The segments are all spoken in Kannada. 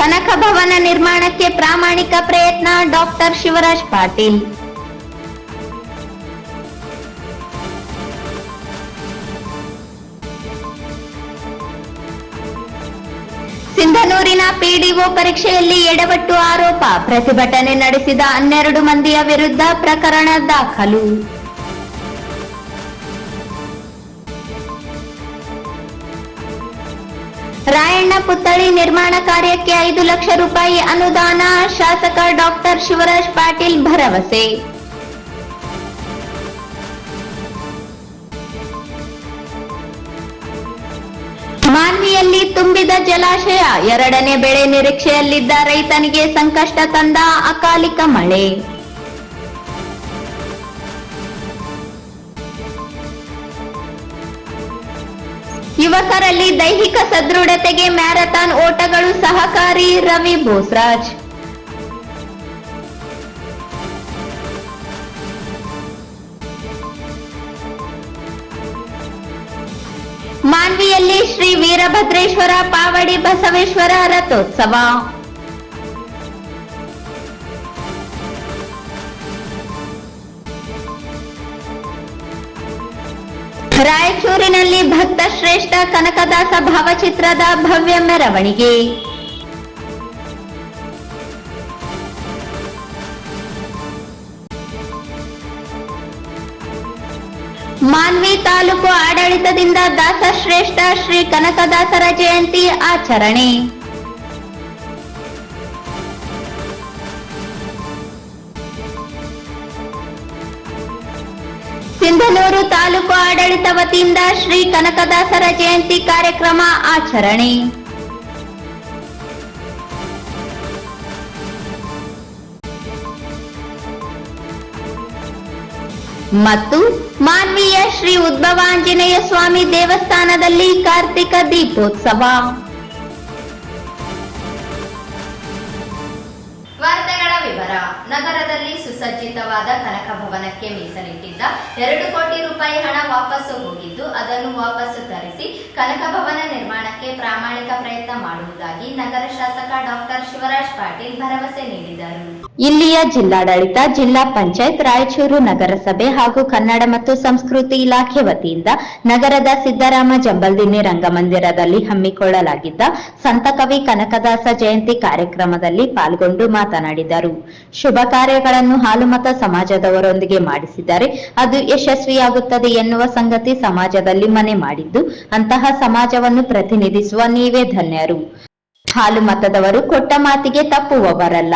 ಕನಕ ಭವನ ನಿರ್ಮಾಣಕ್ಕೆ ಪ್ರಾಮಾಣಿಕ ಪ್ರಯತ್ನ ಡಾಕ್ಟರ್ ಶಿವರಾಜ್ ಪಾಟೀಲ್. ಸಿಂಧನೂರಿನ ಪಿಡಿಒ ಪರೀಕ್ಷೆಯಲ್ಲಿ ಎಡವಟ್ಟು ಆರೋಪ, ಪ್ರತಿಭಟನೆ ನಡೆಸಿದ 12 ಮಂದಿಯ ವಿರುದ್ಧ ಪ್ರಕರಣ ದಾಖಲು. ರಾಯಣ್ಣ ಪುತ್ಥಳಿ ನಿರ್ಮಾಣ ಕಾರ್ಯಕ್ಕೆ 5 ಲಕ್ಷ ರೂಪಾಯಿ ಅನುದಾನ, ಶಾಸಕ ಡಾಕ್ಟರ್ ಶಿವರಾಜ್ ಪಾಟೀಲ್ ಭರವಸೆ. ಮಾನ್ವಿಯಲ್ಲಿ ತುಂಬಿದ ಜಲಾಶಯ, 2ನೇ ಬೆಳೆ ನಿರೀಕ್ಷೆಯಲ್ಲಿದ್ದ ರೈತನಿಗೆ ಸಂಕಷ್ಟ ತಂದ ಅಕಾಲಿಕ ಮಳೆ. ಯುವಕರಲ್ಲಿ ದೈಹಿಕ ಸದೃಢತೆಗೆ ಮ್ಯಾರಥಾನ್ ಓಟಗಳು ಸಹಕಾರಿ, ರವಿ ಬೋಸ್ರಾಜ್. ಮಾನ್ವಿಯಲ್ಲಿ ಶ್ರೀ ವೀರಭದ್ರೇಶ್ವರ ಪಾವಡಿ ಬಸವೇಶ್ವರ ರಥೋತ್ಸವ. ರಾಯಚೂರಿನಲ್ಲಿ ಭಕ್ತ ಶ್ರೇಷ್ಠ ಕನಕದಾಸ ಭಾವಚಿತ್ರದ ಭವ್ಯ ಮೆರವಣಿಗೆ. ಮಾನ್ವಿ ತಾಲೂಕು ಆಡಳಿತದಿಂದ ದಾಸಶ್ರೇಷ್ಠ ಶ್ರೀ ಕನಕದಾಸರ ಜಯಂತಿ ಆಚರಣೆ. ಸಿಂಧನೂರು ತಾಲೂಕು ಆಡಳಿತ ವತಿಯಿಂದ ಶ್ರೀ ಕನಕದಾಸರ ಜಯಂತಿ ಕಾರ್ಯಕ್ರಮ ಆಚರಣೆ. ಮತ್ತು ಮಾನ್ವಿಯ ಶ್ರೀ ಉದ್ಭವಾಂಜನೇಯ ಸ್ವಾಮಿ ದೇವಸ್ಥಾನದಲ್ಲಿ ಕಾರ್ತಿಕ ದೀಪೋತ್ಸವ. ವಾರ್ತೆಗಳ ವಿವರ. ನಗರದಲ್ಲಿ ಸುಸಜ್ಜಿತವಾದ ಕನಕ ಭವನಕ್ಕೆ ಮೀಸಲಿಟ್ಟಿದ್ದ 2 ಕೋಟಿ ರೂಪಾಯಿ ಹಣ ವಾಪಸ್ಸು ಹೋಗಿದ್ದು, ಅದನ್ನು ವಾಪಸ್ಸು ತರಿಸಿ ಕನಕ ಭವನ ನಿರ್ಮಾಣಕ್ಕೆ ಪ್ರಾಮಾಣಿಕ ಪ್ರಯತ್ನ ಮಾಡುವುದಾಗಿ ನಗರ ಶಾಸಕ ಡಾಕ್ಟರ್ ಶಿವರಾಜ್ ಪಾಟೀಲ್ ಭರವಸೆ ನೀಡಿದರು. ಇಲ್ಲಿಯ ಜಿಲ್ಲಾಡಳಿತ, ಜಿಲ್ಲಾ ಪಂಚಾಯತ್, ರಾಯಚೂರು ನಗರಸಭೆ ಹಾಗೂ ಕನ್ನಡ ಮತ್ತು ಸಂಸ್ಕೃತಿ ಇಲಾಖೆ ವತಿಯಿಂದ ನಗರದ ಸಿದ್ದರಾಮ ಜಂಬಲ್ದಿನ್ನಿ ರಂಗಮಂದಿರದಲ್ಲಿ ಹಮ್ಮಿಕೊಳ್ಳಲಾಗಿದ್ದ ಸಂತಕವಿ ಕನಕದಾಸ ಜಯಂತಿ ಕಾರ್ಯಕ್ರಮದಲ್ಲಿ ಪಾಲ್ಗೊಂಡು ಮಾತನಾಡಿದರು. ಶುಭ ಕಾರ್ಯಗಳನ್ನು ಹಾಲುಮತ ಸಮಾಜದವರೊಂದಿಗೆ ಮಾಡಿಸಿದರೆ ಅದು ಯಶಸ್ವಿಯಾಗುತ್ತದೆ ಎನ್ನುವ ಸಂಗತಿ ಸಮಾಜದಲ್ಲಿ ಮನೆ ಮಾಡಿದ್ದು, ಅಂತಹ ಸಮಾಜವನ್ನು ಪ್ರತಿನಿಧಿಸುವ ನೀವೇ ಧನ್ಯರು. ಹಾಲು ಮತದವರು ಕೊಟ್ಟ ಮಾತಿಗೆ ತಪ್ಪುವವರಲ್ಲ.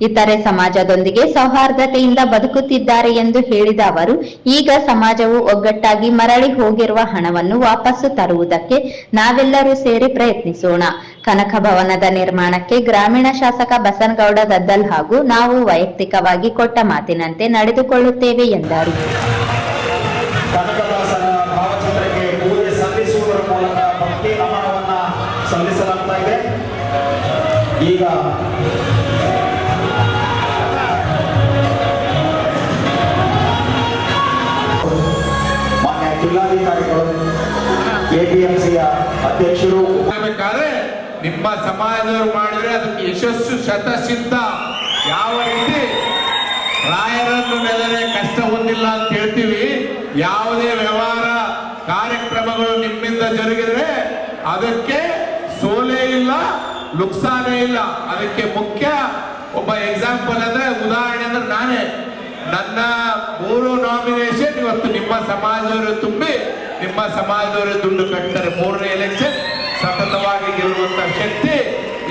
ಇತರೆ ಸಮಾಜದೊಂದಿಗೆ ಸೌಹಾರ್ದತೆಯಿಂದ ಬದುಕುತ್ತಿದ್ದಾರೆ ಎಂದು ಹೇಳಿದ ಅವರು, ಈಗ ಸಮಾಜವು ಒಗ್ಗಟ್ಟಾಗಿ ಮರಳಿ ಹೋಗಿರುವ ಹಣವನ್ನು ವಾಪಸ್ಸು ತರುವುದಕ್ಕೆ ನಾವೆಲ್ಲರೂ ಸೇರಿ ಪ್ರಯತ್ನಿಸೋಣ. ಕನಕ ಭವನದ ನಿರ್ಮಾಣಕ್ಕೆ ಗ್ರಾಮೀಣ ಶಾಸಕ ಬಸನಗೌಡ ದದ್ದಲ್ ಹಾಗೂ ನಾವು ವೈಯಕ್ತಿಕವಾಗಿ ಕೊಟ್ಟ ಮಾತಿನಂತೆ ನಡೆದುಕೊಳ್ಳುತ್ತೇವೆ ಎಂದರು. ಸಲ್ಲಿಸಲಾಗ್ತಾ ಇದೆ. ಈಗ ಮಾನ್ಯ ಜಿಲ್ಲಾಧಿಕಾರಿಗಳು, ಎಪಿಎಂಸಿಯ ಅಧ್ಯಕ್ಷರು ಬೇಕಾದ್ರೆ ನಿಮ್ಮ ಸಮಾಜದವರು ಮಾಡಿದ್ರೆ ಅದಕ್ಕೆ ಯಶಸ್ಸು ಶತಸಿದ್ಧ. ಯಾವ ರೀತಿ ರಾಯರನ್ನು ನೆದರೆ ಕಷ್ಟ ಹೊಂದಿಲ್ಲ ಅಂತ ಹೇಳ್ತೀವಿ, ಯಾವುದೇ ವ್ಯವಹಾರ ಕಾರ್ಯಕ್ರಮಗಳು ನಿಮ್ಮಿಂದ ಜರುಗಿದ್ರೆ ಅದಕ್ಕೆ ಸೋಲೇ ಇಲ್ಲ, ನುಕ್ಸಾನೇ ಇಲ್ಲ. ಅದಕ್ಕೆ ಮುಖ್ಯ ಒಬ್ಬ ಎಕ್ಸಾಂಪಲ್ ಅಂದ್ರೆ, ಉದಾಹರಣೆ ಅಂದ್ರೆ ನಾನೇ. ನನ್ನ 3 ನಾಮಿನೇಷನ್ ಇವತ್ತು ನಿಮ್ಮ ಸಮಾಜದವರು ತುಂಬಿ ನಿಮ್ಮ ಸಮಾಜದವರು ದುಡ್ಡು ಕಟ್ತಾರೆ. 3ನೇ ಎಲೆಕ್ಷನ್ ಸತತವಾಗಿ ಗೆಲ್ಲುವಂತ ಶಕ್ತಿ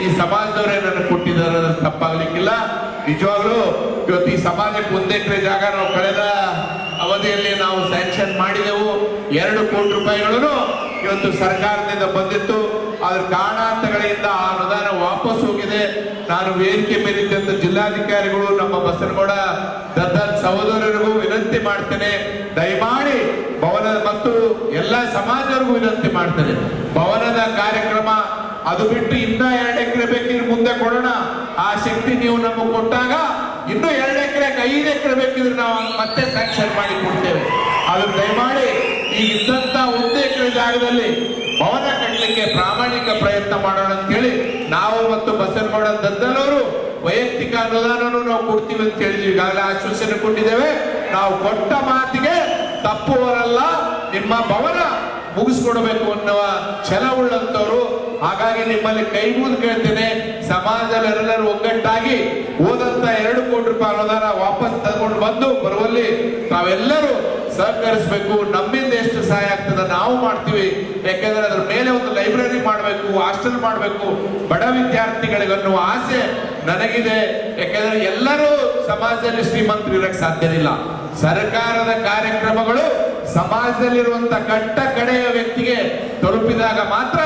ಈ ಸಮಾಜದವರೇ ನನಗೆ ಕೊಟ್ಟಿದ್ದಾರೆ, ಅದನ್ನು ತಪ್ಪಾಗ್ಲಿಕ್ಕಿಲ್ಲ. ನಿಜವಾಗ್ಲೂ ಇವತ್ತು ಈ ಸಮಾಜಕ್ಕೆ 1 ಎಕರೆ ಜಾಗ ನಾವು ಕಳೆದ ಅವಧಿಯಲ್ಲಿ ನಾವು ಸ್ಯಾಂಕ್ಷನ್ ಮಾಡಿದೆವು. 2 ಕೋಟಿ ರೂಪಾಯಿಗಳನ್ನು ಇವತ್ತು ಸರ್ಕಾರದಿಂದ ಬಂದಿತ್ತು. ಅದ್ರ ಕಾರಣಾಂತರಗಳಿಂದ ಆ ಅನುದಾನ ವಾಪಸ್ ಹೋಗಿದೆ. ನಾನು ವೇದಿಕೆ ಮೇಲಿದ್ದಂತ ಜಿಲ್ಲಾಧಿಕಾರಿಗಳು, ನಮ್ಮ ಬಸನಗೌಡ ದದ್ದಲ್ ಸಹೋದರರಿಗೂ ವಿನಂತಿ ಮಾಡ್ತೇನೆ, ದಯಮಾಡಿ ಭವನ ಮತ್ತು ಎಲ್ಲ ಸಮಾಜರಿಗೂ ವಿನಂತಿ ಮಾಡ್ತೇನೆ, ಭವನದ ಕಾರ್ಯಕ್ರಮ ಅದು ಬಿಟ್ಟು ಇನ್ನ 2 ಎಕರೆ ಬೇಕಿದ್ರೆ ಮುಂದೆ ಕೊಡೋಣ. ಆ ಶಕ್ತಿ ನೀವು ನಮಗೆ ಕೊಟ್ಟಾಗ ಇನ್ನು 2 ಎಕರೆಗೆ 5 ಎಕರೆ ಬೇಕಿದ್ರೆ ನಾವು ಮತ್ತೆ ಸ್ಯಾಂಕ್ಷನ್ ಮಾಡಿ ಕೊಡ್ತೇವೆ. ಅದು ದಯಮಾಡಿ ಈಗ ಇದ್ದಂತ 1 ಎಕರೆ ಜಾಗದಲ್ಲಿ ಭವನ ಕಟ್ಟಲಿಕ್ಕೆ ಪ್ರಾಮಾಣಿಕ ಪ್ರಯತ್ನ ಮಾಡೋಣ ಅಂತ ಹೇಳಿ ನಾವು ಮತ್ತು ಬಸನಗೌಡ ದದ್ದಲವರು ವೈಯಕ್ತಿಕ ಅನುದಾನವನ್ನು ನಾವು ಕೊಡ್ತೀವಿ ಅಂತ ಹೇಳಿದ್ವಿ. ಈಗಾಗಲೇ ಆಶ್ವಾಸನೆ ಕೊಟ್ಟಿದ್ದೇವೆ. ನಾವು ಕೊಟ್ಟ ಮಾತಿಗೆ ತಪ್ಪುವರಲ್ಲ, ನಿಮ್ಮ ಭವನ ಮುಗಿಸ್ಕೊಡ್ಬೇಕು ಅನ್ನುವ ಛಲವುಳ್ಳಂತವರು. ಹಾಗಾಗಿ ನಿಮ್ಮಲ್ಲಿ ಕೈ ಮುಗಿದು ಕೇಳ್ತೇನೆ, ಸಮಾಜದಲ್ಲಿ ಎಲ್ಲರೂ ಒಗ್ಗಟ್ಟಾಗಿ ಹೋದಂತ 2 ಕೋಟಿ ರೂಪಾಯಿ ಅನುದಾನ ವಾಪಸ್ ತಗೊಂಡು ಬಂದು ಬರುವಲ್ಲಿ ತಾವೆಲ್ಲರೂ ಸಹಕರಿಸಬೇಕು. ನಮ್ಮಿಂದ ಎಷ್ಟು ಸಹಾಯ ಆಗ್ತದೆ ನಾವು ಮಾಡ್ತೀವಿ. ಯಾಕೆಂದ್ರೆ ಅದ್ರ ಮೇಲೆ ಒಂದು ಲೈಬ್ರರಿ ಮಾಡಬೇಕು, ಹಾಸ್ಟೆಲ್ ಮಾಡಬೇಕು ಬಡ ವಿದ್ಯಾರ್ಥಿಗಳಿಗನ್ನುವ ಆಸೆ ನನಗಿದೆ. ಯಾಕೆಂದ್ರೆ ಎಲ್ಲರೂ ಸಮಾಜದಲ್ಲಿ ಶ್ರೀಮಂತರು ಇರಕ್ಕೆ ಸಾಧ್ಯವಿಲ್ಲ. ಸರ್ಕಾರದ ಕಾರ್ಯಕ್ರಮಗಳು ಸಮಾಜದಲ್ಲಿರುವಂತ ಕಟ್ಟ ಕಡೆಯ ವ್ಯಕ್ತಿಗೆ ತಲುಪಿದಾಗ ಮಾತ್ರ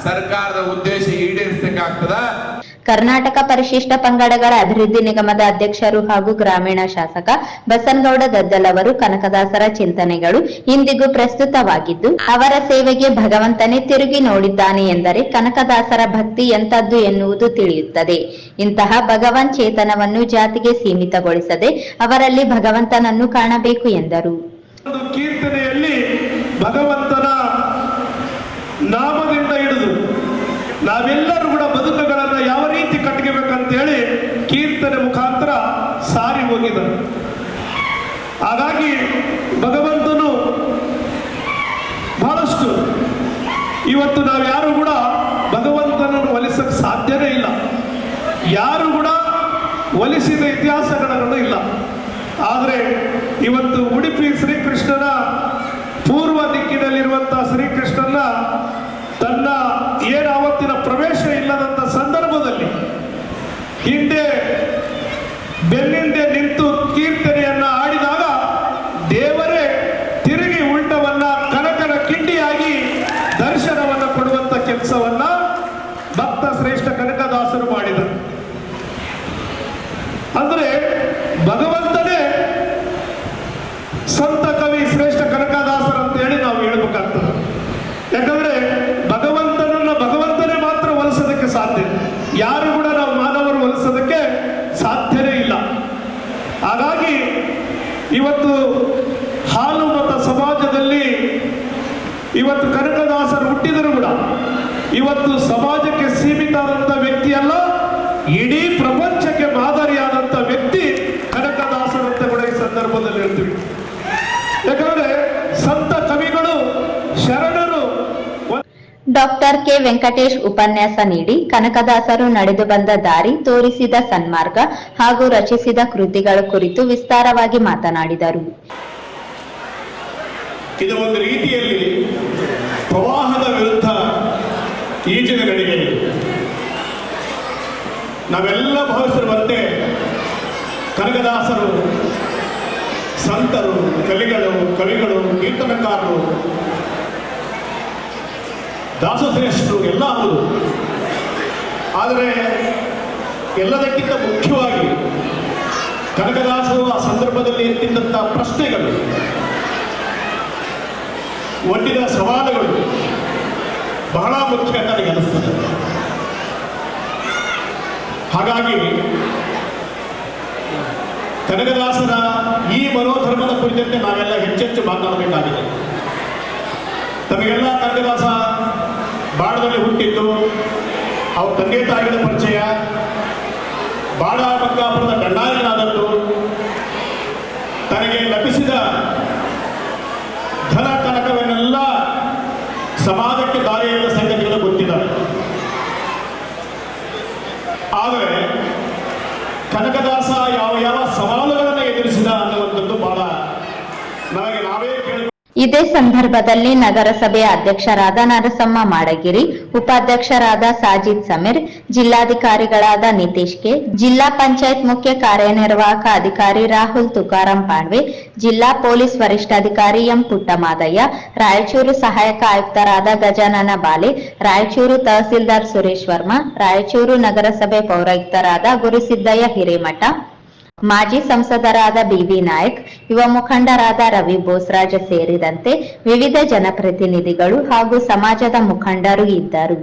ಸರ್ಕಾರದ ಉದ್ದೇಶ ಈಡೇರಿಸಕ್ಕಾಗ್ತದ. ಕರ್ನಾಟಕ ಪರಿಶಿಷ್ಟ ಪಂಗಡಗಳ ಅಭಿವೃದ್ಧಿ ನಿಗಮದ ಅಧ್ಯಕ್ಷರು ಹಾಗೂ ಗ್ರಾಮೀಣ ಶಾಸಕ ಬಸನಗೌಡ ದದ್ದಲ್ ಅವರು ಕನಕದಾಸರ ಚಿಂತನೆಗಳು ಇಂದಿಗೂ ಪ್ರಸ್ತುತವಾಗಿದ್ದು, ಅವರ ಸೇವೆಗೆ ಭಗವಂತನೇ ತಿರುಗಿ ನೋಡಿದ್ದಾನೆ ಎಂದರೆ ಕನಕದಾಸರ ಭಕ್ತಿ ಎಂತದ್ದು ಎನ್ನುವುದು ತಿಳಿಯುತ್ತದೆ. ಇಂತಹ ಭಗವನ್ ಚೇತನವನ್ನು ಜಾತಿಗೆ ಸೀಮಿತಗೊಳಿಸದೆ ಅವರಲ್ಲಿ ಭಗವಂತನನ್ನು ಕಾಣಬೇಕು ಎಂದರು. ಕೀರ್ತನೆಯಲ್ಲಿ ಭಗವಂತನ ನಾಮದಿಂದ ಹಿಡಿದು ನಾವೆಲ್ಲರೂ ಕೂಡ ಬದುಕುಗಳನ್ನು ಯಾವ ರೀತಿ ಕಟ್ಟಿಗೆಬೇಕಂತೇಳಿ ಕೀರ್ತನೆ ಮುಖಾಂತರ ಸಾರಿ ಹೋಗಿದರು. ಹಾಗಾಗಿ ಭಗವಂತನು ಬಹಳಷ್ಟು ಇವತ್ತು ನಾವು ಯಾರು ಕೂಡ ಭಗವಂತನನ್ನು ಒಲಿಸಕ್ಕೆ ಸಾಧ್ಯನೇ ಇಲ್ಲ. ಯಾರು ಕೂಡ ಒಲಿಸಿದ ಇತಿಹಾಸಗಳನ್ನು ಇಲ್ಲ. ಆದರೆ ಇವತ್ತು ಉಡುಪಿ ಶ್ರೀಕೃಷ್ಣನ ಪೂರ್ವ ದಿಕ್ಕಿನಲ್ಲಿರುವಂತಹ ಶ್ರೀಕೃಷ್ಣನ ತನ್ನ ಏನು ಆವತ್ತಿನ ಪ್ರವೇಶ ಇಲ್ಲದಂತ ಸಂದರ್ಭದಲ್ಲಿ ಹಿಂದೆ ಬೆನ್ನಿಂದೆ ನಿಂತು ಕೀರ್ತನೆಯನ್ನ ಆಡಿದಾಗ ದೇವರೇ ತಿರುಗಿ ಉಲ್ಟವನ್ನ ಕನಕನ ಕಿಂಡಿಯಾಗಿ ದರ್ಶನವನ್ನು ಕೊಡುವಂತ ಕೆಲಸವನ್ನ ಭಕ್ತ ಶ್ರೇಷ್ಠ ಕನಕದಾಸರು ಮಾಡಿದರು. ಅಂದ್ರೆ ಭಗವಂತನೇ ಸಂತ ಕವಿ ಶ್ರೇಷ್ಠ ಕನಕದಾಸರು ಅಂತ ಹೇಳಿ ನಾವು ಹೇಳ್ಬೇಕಾಗ್ತದೆ. ಯಾಕಂದ್ರೆ ಭಗವಂತನೇ ಮಾತ್ರ ಒಲಿಸೋದಕ್ಕೆ ಸಾಧ್ಯ, ಯಾರು ಕೂಡ ನಾವು ಮಾನವರು ಒಲಿಸೋದಕ್ಕೆ ಸಾಧ್ಯನೇ ಇಲ್ಲ. ಹಾಗಾಗಿ ಇವತ್ತು ಹಾಲು ಮತ ಸಮಾಜದಲ್ಲಿ ಇವತ್ತು ಕನಕದಾಸರು ಹುಟ್ಟಿದರೂ ಕೂಡ ಇವತ್ತು ಸಮಾಜಕ್ಕೆ ಸೀಮಿತ ಆದಂತ ವ್ಯಕ್ತಿ ಅಲ್ಲ, ಇಡೀ ಪ್ರಪಂಚಕ್ಕೆ ಮಾದರಿಯಾದಂತ ವ್ಯಕ್ತಿ ಕನಕದಾಸರು ಅಂತ ಕೂಡ ಈ ಸಂದರ್ಭದಲ್ಲಿ ಹೇಳ್ತೀವಿ. ಯಾಕಂದ್ರೆ ಸಂತ ಕವಿಗಳು ಶರಣರು. ಡಾಕ್ಟರ್ ಕೆ ವೆಂಕಟೇಶ್ ಉಪನ್ಯಾಸ ನೀಡಿ ಕನಕದಾಸರು ನಡೆದು ಬಂದ ದಾರಿ, ತೋರಿಸಿದ ಸನ್ಮಾರ್ಗ ಹಾಗೂ ರಚಿಸಿದ ಕೃತಿಗಳ ಕುರಿತು ವಿಸ್ತಾರವಾಗಿ ಮಾತನಾಡಿದರು. ಇದು ಒಂದು ರೀತಿಯಲ್ಲಿ ಪ್ರವಾಹದ ವಿರುದ್ಧ ಈಜಿನ ನಡಿಗೆ. ನಾವೆಲ್ಲ ಭಾವಿಸಿರುವಂತೆ ಕನಕದಾಸರು ಸಂತರು, ಕವಿಗಳು, ಕೀರ್ತನಕಾರರು, ದಾಸಶ್ರೇಷ್ಠರು ಎಲ್ಲ ಹೌದು. ಆದರೆ ಎಲ್ಲದಕ್ಕಿಂತ ಮುಖ್ಯವಾಗಿ ಕನಕದಾಸರು ಆ ಸಂದರ್ಭದಲ್ಲಿ ಎತ್ತಿದ್ದಂಥ ಪ್ರಶ್ನೆಗಳು, ಒಡ್ಡಿದ ಸವಾಲುಗಳು ಬಹಳ ಮುಖ್ಯ ಅಂತ ನನಗೆ ಅನಿಸ್ತದೆ. ಹಾಗಾಗಿ ಕನಕದಾಸರ ಈ ಮನೋಧರ್ಮದ ಕುರಿತಂತೆ ನಾವೆಲ್ಲ ಹೆಚ್ಚೆಚ್ಚು ಮಾತನಾಡಬೇಕಾಗಿದೆ. ತಮಗೆಲ್ಲ ಕನಕದಾಸ ಬಾಡದಲ್ಲಿ ಹುಟ್ಟಿದ್ದು, ಅವ್ರ ತಂದೆ ತಾಯಿಗಳ ಪರಿಚಯ, ಬಾಡ ಬಂಗಾಪುರದ ಗಂಡಾರಿನಾದದ್ದು, ತನಗೆ ಲಭಿಸಿದ ಧನ ಕನಕವನ್ನೆಲ್ಲ ಸಮಾಜಕ್ಕೆ ದಾರಿಯಾದ ಸಂಗತಿಗಳು ಗೊತ್ತಿದ್ದಾರೆ. ಆದರೆ ಕನಕದಾಸ ಯಾವ ಸವಾಲುಗಳನ್ನು ಎದುರಿಸಿದ ಅನ್ನುವಂಥದ್ದು ಬಹಳ ನನಗೆ ನಾವೇ ಕೇಳಿ. ಇದೇ ಸಂದರ್ಭದಲ್ಲಿ ನಗರಸಭೆಯ ಅಧ್ಯಕ್ಷರಾದ ನರಸಮ್ಮ ಮಾಡಗಿರಿ, ಉಪಾಧ್ಯಕ್ಷರಾದ ಸಾಜಿದ್ ಸಮೀರ್, ಜಿಲ್ಲಾಧಿಕಾರಿಗಳಾದ ನಿತೀಶ್ ಕೆ, ಜಿಲ್ಲಾ ಪಂಚಾಯತ್ ಮುಖ್ಯ ಕಾರ್ಯನಿರ್ವಾಹಕ ಅಧಿಕಾರಿ ರಾಹುಲ್ ತುಕಾರಾಂ ಪಾಂಡ್ವೆ, ಜಿಲ್ಲಾ ಪೊಲೀಸ್ ವರಿಷ್ಠಾಧಿಕಾರಿ ಎಂ ಪುಟ್ಟಮಾದಯ್ಯ, ರಾಯಚೂರು ಸಹಾಯಕ ಆಯುಕ್ತರಾದ ಗಜಾನನ ಬಾಲೆ, ರಾಯಚೂರು ತಹಸೀಲ್ದಾರ್ ಸುರೇಶ್ ವರ್ಮಾ, ರಾಯಚೂರು ನಗರಸಭೆ ಪೌರಾಯುಕ್ತರಾದ ಗುರುಸಿದ್ದಯ್ಯ ಹಿರೇಮಠ, ಮಾಜಿ ಸಂಸದರಾದ ಬಿವಿ ನಾಯಕ್, ಯುವ ಮುಖಂಡರಾದ ರವಿ ಬೋಸ್ರಾಜ ಸೇರಿದಂತೆ ವಿವಿಧ ಜನಪ್ರತಿನಿಧಿಗಳು ಹಾಗೂ ಸಮಾಜದ ಮುಖಂಡರು ಇದ್ದರು.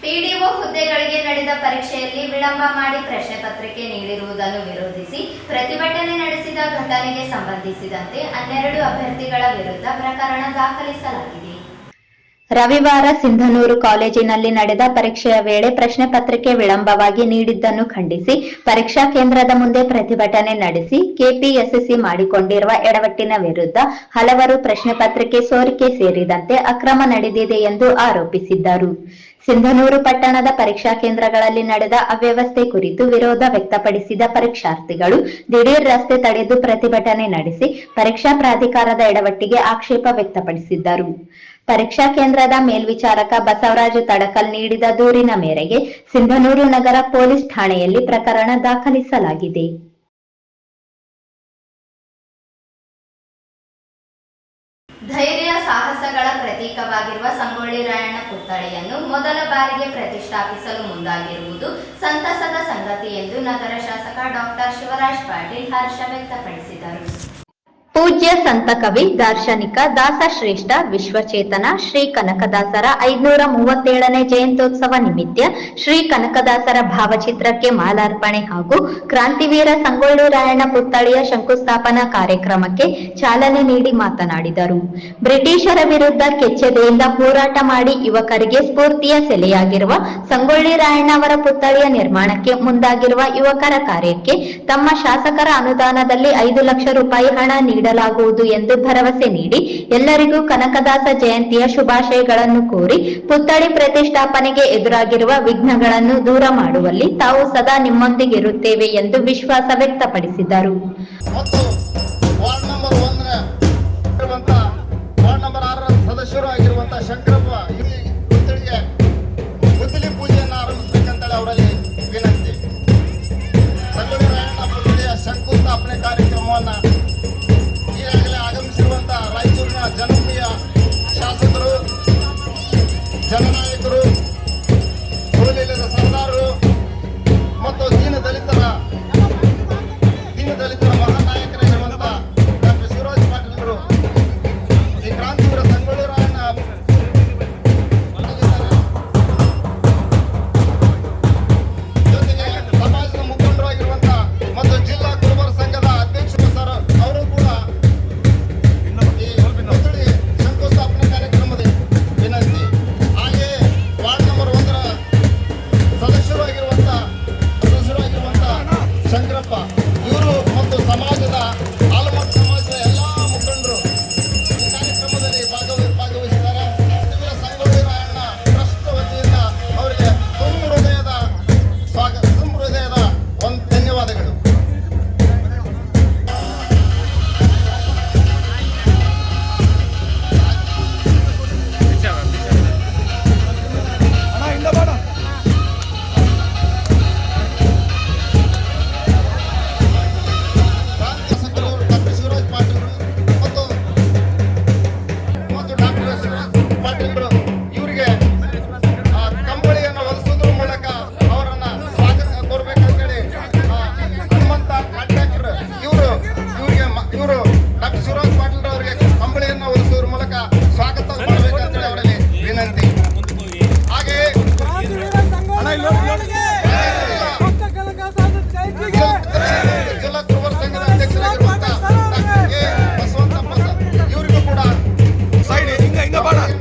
ಪಿಡಿಒ ಹುದ್ದೆಗಳಿಗೆ ನಡೆದ ಪರೀಕ್ಷೆಯಲ್ಲಿ ವಿಳಂಬ ಮಾಡಿ ಪ್ರಶ್ನೆ ಪತ್ರಿಕೆ ನೀಡಿರುವುದನ್ನು ವಿರೋಧಿಸಿ ಪ್ರತಿಭಟನೆ ನಡೆಸಿದ ಘಟನೆಗೆ ಸಂಬಂಧಿಸಿದಂತೆ 12 ಅಭ್ಯರ್ಥಿಗಳ ವಿರುದ್ಧ ಪ್ರಕರಣ ದಾಖಲಿಸಲಾಗಿದೆ. ರವಿವಾರ ಸಿಂಧನೂರು ಕಾಲೇಜಿನಲ್ಲಿ ನಡೆದ ಪರೀಕ್ಷೆಯ ವೇಳೆ ಪ್ರಶ್ನೆ ಪತ್ರಿಕೆ ವಿಳಂಬವಾಗಿ ನೀಡಿದ್ದನ್ನು ಖಂಡಿಸಿ ಪರೀಕ್ಷಾ ಕೇಂದ್ರದ ಮುಂದೆ ಪ್ರತಿಭಟನೆ ನಡೆಸಿ ಕೆಪಿಎಸ್ಸಿ ಮಾಡಿಕೊಂಡಿರುವ ಎಡವಟ್ಟಿನ ವಿರುದ್ಧ ಹಲವರು ಪ್ರಶ್ನೆ ಪತ್ರಿಕೆ ಸೋರಿಕೆ ಸೇರಿದಂತೆ ಅಕ್ರಮ ನಡೆದಿದೆ ಎಂದು ಆರೋಪಿಸಿದ್ದರು. ಸಿಂಧನೂರು ಪಟ್ಟಣದ ಪರೀಕ್ಷಾ ಕೇಂದ್ರಗಳಲ್ಲಿ ನಡೆದ ಅವ್ಯವಸ್ಥೆ ಕುರಿತು ವಿರೋಧ ವ್ಯಕ್ತಪಡಿಸಿದ ಪರೀಕ್ಷಾರ್ಥಿಗಳು ದಿಢೀರ್ ರಸ್ತೆ ತಡೆದು ಪ್ರತಿಭಟನೆ ನಡೆಸಿ ಪರೀಕ್ಷಾ ಪ್ರಾಧಿಕಾರದ ಎಡವಟ್ಟಿಗೆ ಆಕ್ಷೇಪ ವ್ಯಕ್ತಪಡಿಸಿದ್ದರು. ಪರೀಕ್ಷಾ ಕೇಂದ್ರದ ಮೇಲ್ವಿಚಾರಕ ಬಸವರಾಜ ತಡಕಲ್ ನೀಡಿದ ದೂರಿನ ಮೇರೆಗೆ ಸಿಂಧನೂರು ನಗರ ಪೊಲೀಸ್ ಠಾಣೆಯಲ್ಲಿ ಪ್ರಕರಣ ದಾಖಲಿಸಲಾಗಿದೆ. ಧೈರ್ಯ ಸಾಹಸಗಳ ಪ್ರತೀಕವಾಗಿರುವ ಸಂಗೊಳ್ಳಿ ರಾಯಣ್ಣ ಪುತ್ಥಳಿಯನ್ನು ಮೊದಲ ಬಾರಿಗೆ ಪ್ರತಿಷ್ಠಾಪಿಸಲು ಮುಂದಾಗಿರುವುದು ಸಂತಸದ ಸಂಗತಿ ಎಂದು ನಗರ ಶಾಸಕ ಡಾಕ್ಟರ್ ಶಿವರಾಜ್ ಪಾಟೀಲ್ ಹರ್ಷ ವ್ಯಕ್ತಪಡಿಸಿದರು. ಪೂಜ್ಯ ಸಂತ ಕವಿ ದಾರ್ಶನಿಕ ದಾಸಶ್ರೇಷ್ಠ ವಿಶ್ವಚೇತನ ಶ್ರೀ ಕನಕದಾಸರ 537ನೇ ಜಯಂತ್ಯೋತ್ಸವ ನಿಮಿತ್ತ ಶ್ರೀ ಕನಕದಾಸರ ಭಾವಚಿತ್ರಕ್ಕೆ ಮಾಲಾರ್ಪಣೆ ಹಾಗೂ ಕ್ರಾಂತಿವೀರ ಸಂಗೊಳ್ಳಿ ರಾಯಣ್ಣ ಪುತ್ಥಳಿಯ ಶಂಕುಸ್ಥಾಪನಾ ಕಾರ್ಯಕ್ರಮಕ್ಕೆ ಚಾಲನೆ ನೀಡಿ ಮಾತನಾಡಿದರು. ಬ್ರಿಟಿಷರ ವಿರುದ್ಧ ಕೆಚ್ಚೆದೆಯಿಂದ ಹೋರಾಟ ಮಾಡಿ ಯುವಕರಿಗೆ ಸ್ಫೂರ್ತಿಯ ಸೆಲೆಯಾಗಿರುವ ಸಂಗೊಳ್ಳಿ ರಾಯಣ್ಣ ಅವರ ಪುತ್ಥಳಿಯ ನಿರ್ಮಾಣಕ್ಕೆ ಮುಂದಾಗಿರುವ ಯುವಕರ ಕಾರ್ಯಕ್ಕೆ ತಮ್ಮ ಶಾಸಕರ ಅನುದಾನದಲ್ಲಿ 5 ಲಕ್ಷ ರೂಪಾಯಿ ಹಣ ನೀಡಲಾಗುವುದು ಎಂದು ಭರವಸೆ ನೀಡಿ ಎಲ್ಲರಿಗೂ ಕನಕದಾಸ ಜಯಂತಿಯ ಶುಭಾಶಯಗಳನ್ನು ಕೋರಿ ಪುತ್ಥಳಿ ಪ್ರತಿಷ್ಠಾಪನೆಗೆ ಎದುರಾಗಿರುವ ವಿಘ್ನಗಳನ್ನು ದೂರ ಮಾಡುವಲ್ಲಿ ತಾವು ಸದಾ ನಿಮ್ಮೊಂದಿಗಿರುತ್ತೇವೆ ಎಂದು ವಿಶ್ವಾಸ ವ್ಯಕ್ತಪಡಿಸಿದರು. ವಾರ್ಡ್ ನಂಬರ್ 6 ಸದಸ್ಯರು ಆಗಿರುವಂತಹ ಶಂಕರಪ್ಪ ಪುತ್ಥಳಿಗೆ ಗುದ್ದಲಿ ಪೂಜೆಯನ್ನು ಆರಂಭಿಸಬೇಕಂತೇಳಿ ಅವರಲ್ಲಿ ವಿನಂತಿ. ಸಂಗೊಳ್ಳಿ ರಾಯಣ್ಣ ಪುತ್ಥಳಿಯ ಶಂಕುಸ್ಥಾಪನೆ ಕಾರ್ಯಕ್ರಮವನ್ನು ಈಗಾಗಲೇ ಆಗಮಿಸಿರುವಂತಹ ರಾಯಚೂರಿನ ಜನಪ್ರಿಯ ಶಾಸಕರು, ಜನನಾಯಕರು, ಸೋಲಿಲ್ಲದ ಸರ್ದಾರರು ಮತ್ತು ದೀನದಲಿತರ ಮಹಾನ್ ನಾಯಕರಾಗಿರುವಂತಹ ಡಾಕ್ಟರ್ ಶಿವರಾಜ್ ಪಾಟೀಲ್ರು ಈ ಕ್ರಾಂತಿವೀರ ಸಂಗೊಳ್ಳಿ ರಾಯಣ್ಣ ಜೊತೆಗೆ ಸಮಾಜದ ಮುಖಂಡರಾಗಿರುವಂತಹ ಮತ್ತು ಜಿಲ್ಲಾ ಕುರುಬರ ಸಂಘದ ಅಧ್ಯಕ್ಷರು ಸರ್ ಅವರು ಕೂಡ ಈ ಪುತ್ಥಳಿ ಶಂಕುಸ್ಥಾಪನೆ ಕಾರ್ಯಕ್ರಮದ ವಿನಂತಿ. ಹಾಗೆಯೇ ವಾರ್ಡ್ ನಂಬರ್ 1 ಸದಸ್ಯರಾಗಿರುವಂತಹ ಶಂಕರಪ್ಪ ಇವರು ಮತ್ತು ಸಮಾಜದ ಆಲಮಟ್ಟ ಸಮಾಜದ ಎಲ್ಲಾ ಮುಖಂಡರು ಈ ಕಾರ್ಯಕ್ರಮದಲ್ಲಿ ಭಾಗವಹಿಸಿದ್ದಾರೆ. ಸಂಗೊಳ್ಳಿ ರಾಯಣ್ಣ ಟ್ರಸ್ಟ್ ವತಿಯಿಂದ ಅವರಿಗೆ ತುಂಬ ಹೃದಯದ ಒಂದು ಧನ್ಯವಾದಗಳು. ಶಾಸಕರು ಡಾಕ್ಟರ್ ಶಿವರಾಜ್ ಪಾಟೀಲ್ ಮತ್ತು ಡಾಕ್ಟರ್ ಶಿವರಾಜ್ ಪಾಟೀಲ್ರು ಇವರಿಗೆ ಕಂಬಳಿಯನ್ನು ಹೊಲಿಸೋದ್ರ ಮೂಲಕ ಅವರನ್ನ ಸ್ವಾಗತ ಕೋರ್ಬೇಕಂತೇಳಿ ಹನುಮಂತ ಕಾಟ್ಯಾಕರ್ ಇವರು ಡಾಕ್ಟರ್ ಶಿವರಾಜ್ ಪಾಟೀಲ್ ಅವರಿಗೆ ಕಂಬಳಿಯನ್ನು ಹೊಲಿಸೋದ್ರ ಮೂಲಕ ಸ್ವಾಗತ ಮಾಡಬೇಕಂತೇಳಿ ಅವರಲ್ಲಿ ವಿನಂತಿ. ಹಾಗೆಯೇ ಜಿಲ್ಲಾ ಕುರುಬರ ಸಂಘದ ಅಧ್ಯಕ್ಷರಾಗಿರುವಂತಹ ಡಾಕ್ಟರ್ ಕೆ ಬಸವಂತಪ್ಪ ಇವರಿಗೂ ಕೂಡ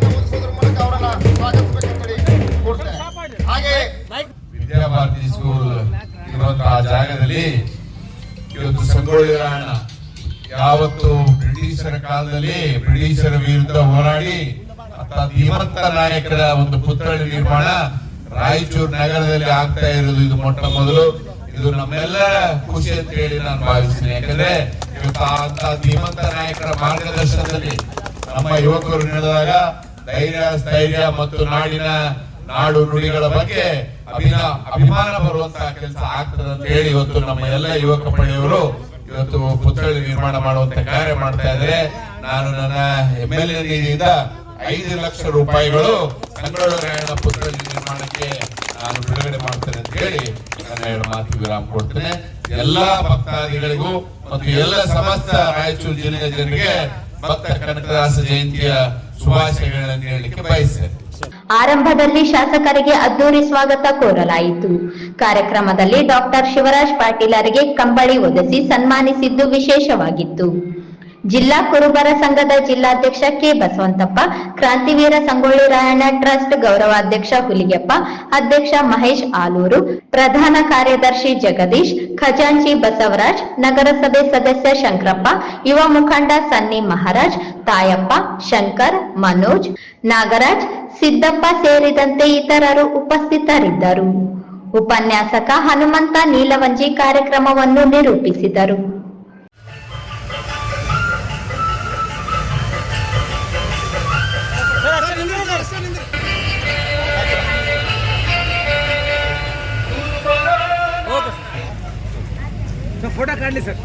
ಹೊಲಿಸೋದ್ರ ಮೂಲಕ ಅವರನ್ನ ಸ್ವಾಗತಿಸಬೇಕಂತೇಳಿ ಕೋರ್ತಾರೆ. ಹಾಗೆ ವಿದ್ಯಾಭಾರತಿ ಸ್ಕೂಲ್ ಇರುವಂತಹ ಜಾಗದಲ್ಲಿ ಇವತ್ತು ಸಂಗೊಳ್ಳಿ ರಾಯಣ್ಣ ಯಾವತ್ತು ಬ್ರಿಟಿಷರ ಕಾಲದಲ್ಲಿ ಬ್ರಿಟಿಷರ ವಿರುದ್ಧ ಹೋರಾಡಿ ಧೀಮಂತ ನಾಯಕರ ಒಂದು ಪುತ್ಥಳಿ ನಿರ್ಮಾಣ ರಾಯಚೂರು ನಗರದಲ್ಲಿ ಆಗ್ತಾ ಇರೋದು ಇದು ಮೊಟ್ಟ ಮೊದಲು. ಇದು ನಮ್ಮೆಲ್ಲರ ಖುಷಿ ಅಂತ ಹೇಳಿ ನಾನು ಭಾವಿಸ್ತೀನಿ. ಯಾಕಂದ್ರೆ ಇವತ್ತು ಅಂತ ಧೀಮಂತ ನಾಯಕರ ಮಾರ್ಗದರ್ಶನದಲ್ಲಿ ನಮ್ಮ ಯುವಕರು ನಡೆದಾಗ ಸ್ಥೈರ್ಯ ಮತ್ತು ನಾಡು ನುಡಿಗಳ ಬಗ್ಗೆ ಅಭಿಮಾನ ಬರುವಂತಹ ಕೆಲಸ ಆಗ್ತದೆ ಅಂತ ಹೇಳಿ ಇವತ್ತು ನಮ್ಮ ಎಲ್ಲ ಯುವಕ ಪಡೆಯವರು ಇವತ್ತು ಪುತ್ಥಳಿ ನಿರ್ಮಾಣ ಮಾಡುವಂತ ಕಾರ್ಯ ಮಾಡ್ತಾ ಇದ್ದಾರೆ. ನಾನು ನನ್ನ MLA ನಿಧಿಯಿಂದ 5 ಲಕ್ಷ ರೂಪಾಯಿಗಳು ಸಂಗೊಳ್ಳಿ ರಾಯಣ್ಣ ಪುತ್ಥಳಿ ನಿರ್ಮಾಣಕ್ಕೆ ನಾನು ಬಿಡುಗಡೆ ಮಾಡ್ತೇನೆ ಅಂತ ಹೇಳಿ ನನ್ನ 2 ಮಾತು ವಿರಾಮ ಕೊಡ್ತೇನೆ. ಎಲ್ಲಾ ಭಕ್ತಾದಿಗಳಿಗೂ ಮತ್ತು ಎಲ್ಲ ಸಮಸ್ತ ರಾಯಚೂರು ಜಿಲ್ಲೆಯ ಜನರಿಗೆ ಭಕ್ತ ಕನಕದಾಸ ಜಯಂತಿಯ ಶುಭಾಶಯಗಳನ್ನು ಹೇಳಲಿಕ್ಕೆ ಬಯಸ್ತೇನೆ. ಆರಂಭದಲ್ಲಿ ಶಾಸಕರಿಗೆ ಅದ್ದೂರಿ ಸ್ವಾಗತ ಕೋರಲಾಯಿತು. ಕಾರ್ಯಕ್ರಮದಲ್ಲಿ ಡಾಕ್ಟರ್ ಶಿವರಾಜ್ ಪಾಟೀಲರಿಗೆ ಕಂಬಳಿ ಒದಗಿಸಿ ಸನ್ಮಾನಿಸಿದ್ದು ವಿಶೇಷವಾಗಿತ್ತು. ಜಿಲ್ಲಾ ಕುರುಬರ ಸಂಘದ ಜಿಲ್ಲಾಧ್ಯಕ್ಷ ಕೆ ಬಸವಂತಪ್ಪ, ಕ್ರಾಂತಿವೀರ ಸಂಗೊಳ್ಳಿ ರಾಯಣ್ಣ ಟ್ರಸ್ಟ್ ಗೌರವಾಧ್ಯಕ್ಷ ಹುಲಿಗೆಪ್ಪ, ಅಧ್ಯಕ್ಷ ಮಹೇಶ್ ಆಲೂರು, ಪ್ರಧಾನ ಕಾರ್ಯದರ್ಶಿ ಜಗದೀಶ್, ಖಜಾಂಚಿ ಬಸವರಾಜ್, ನಗರಸಭೆ ಸದಸ್ಯ ಶಂಕರಪ್ಪ, ಯುವ ಮುಖಂಡ ಸನ್ನಿ ಮಹಾರಾಜ್, ತಾಯಪ್ಪ, ಶಂಕರ್, ಮನೋಜ್, ನಾಗರಾಜ್, ಸಿದ್ದಪ್ಪ ಸೇರಿದಂತೆ ಇತರರು ಉಪಸ್ಥಿತರಿದ್ದರು. ಉಪನ್ಯಾಸಕ ಹನುಮಂತ ನೀಲವಂಜಿ ಕಾರ್ಯಕ್ರಮವನ್ನು ನಿರೂಪಿಸಿದರು. ಫೋಟೋ ಕಾಣಲಿ ಸರ್.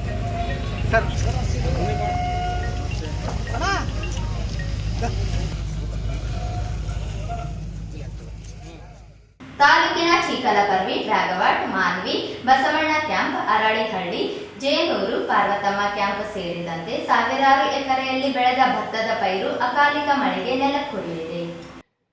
ತಾಲೂಕಿನ ಚೀಕಲಪರ್ವಿ, ರಾಗವಾಡ್, ಮಾನ್ವಿ, ಬಸವಣ್ಣ ಕ್ಯಾಂಪ್, ಅರಳಿಹಳ್ಳಿ, ಜೇನೂರು, ಪಾರ್ವತಮ್ಮ ಕ್ಯಾಂಪ್ ಸೇರಿದಂತೆ ಸಾವಿರಾರು ಎಕರೆಯಲ್ಲಿ ಬೆಳೆದ ಭತ್ತದ ಪೈರು ಅಕಾಲಿಕ ಮಳೆಗೆ ನೆಲಕ್ಕುರಿದಿದೆ.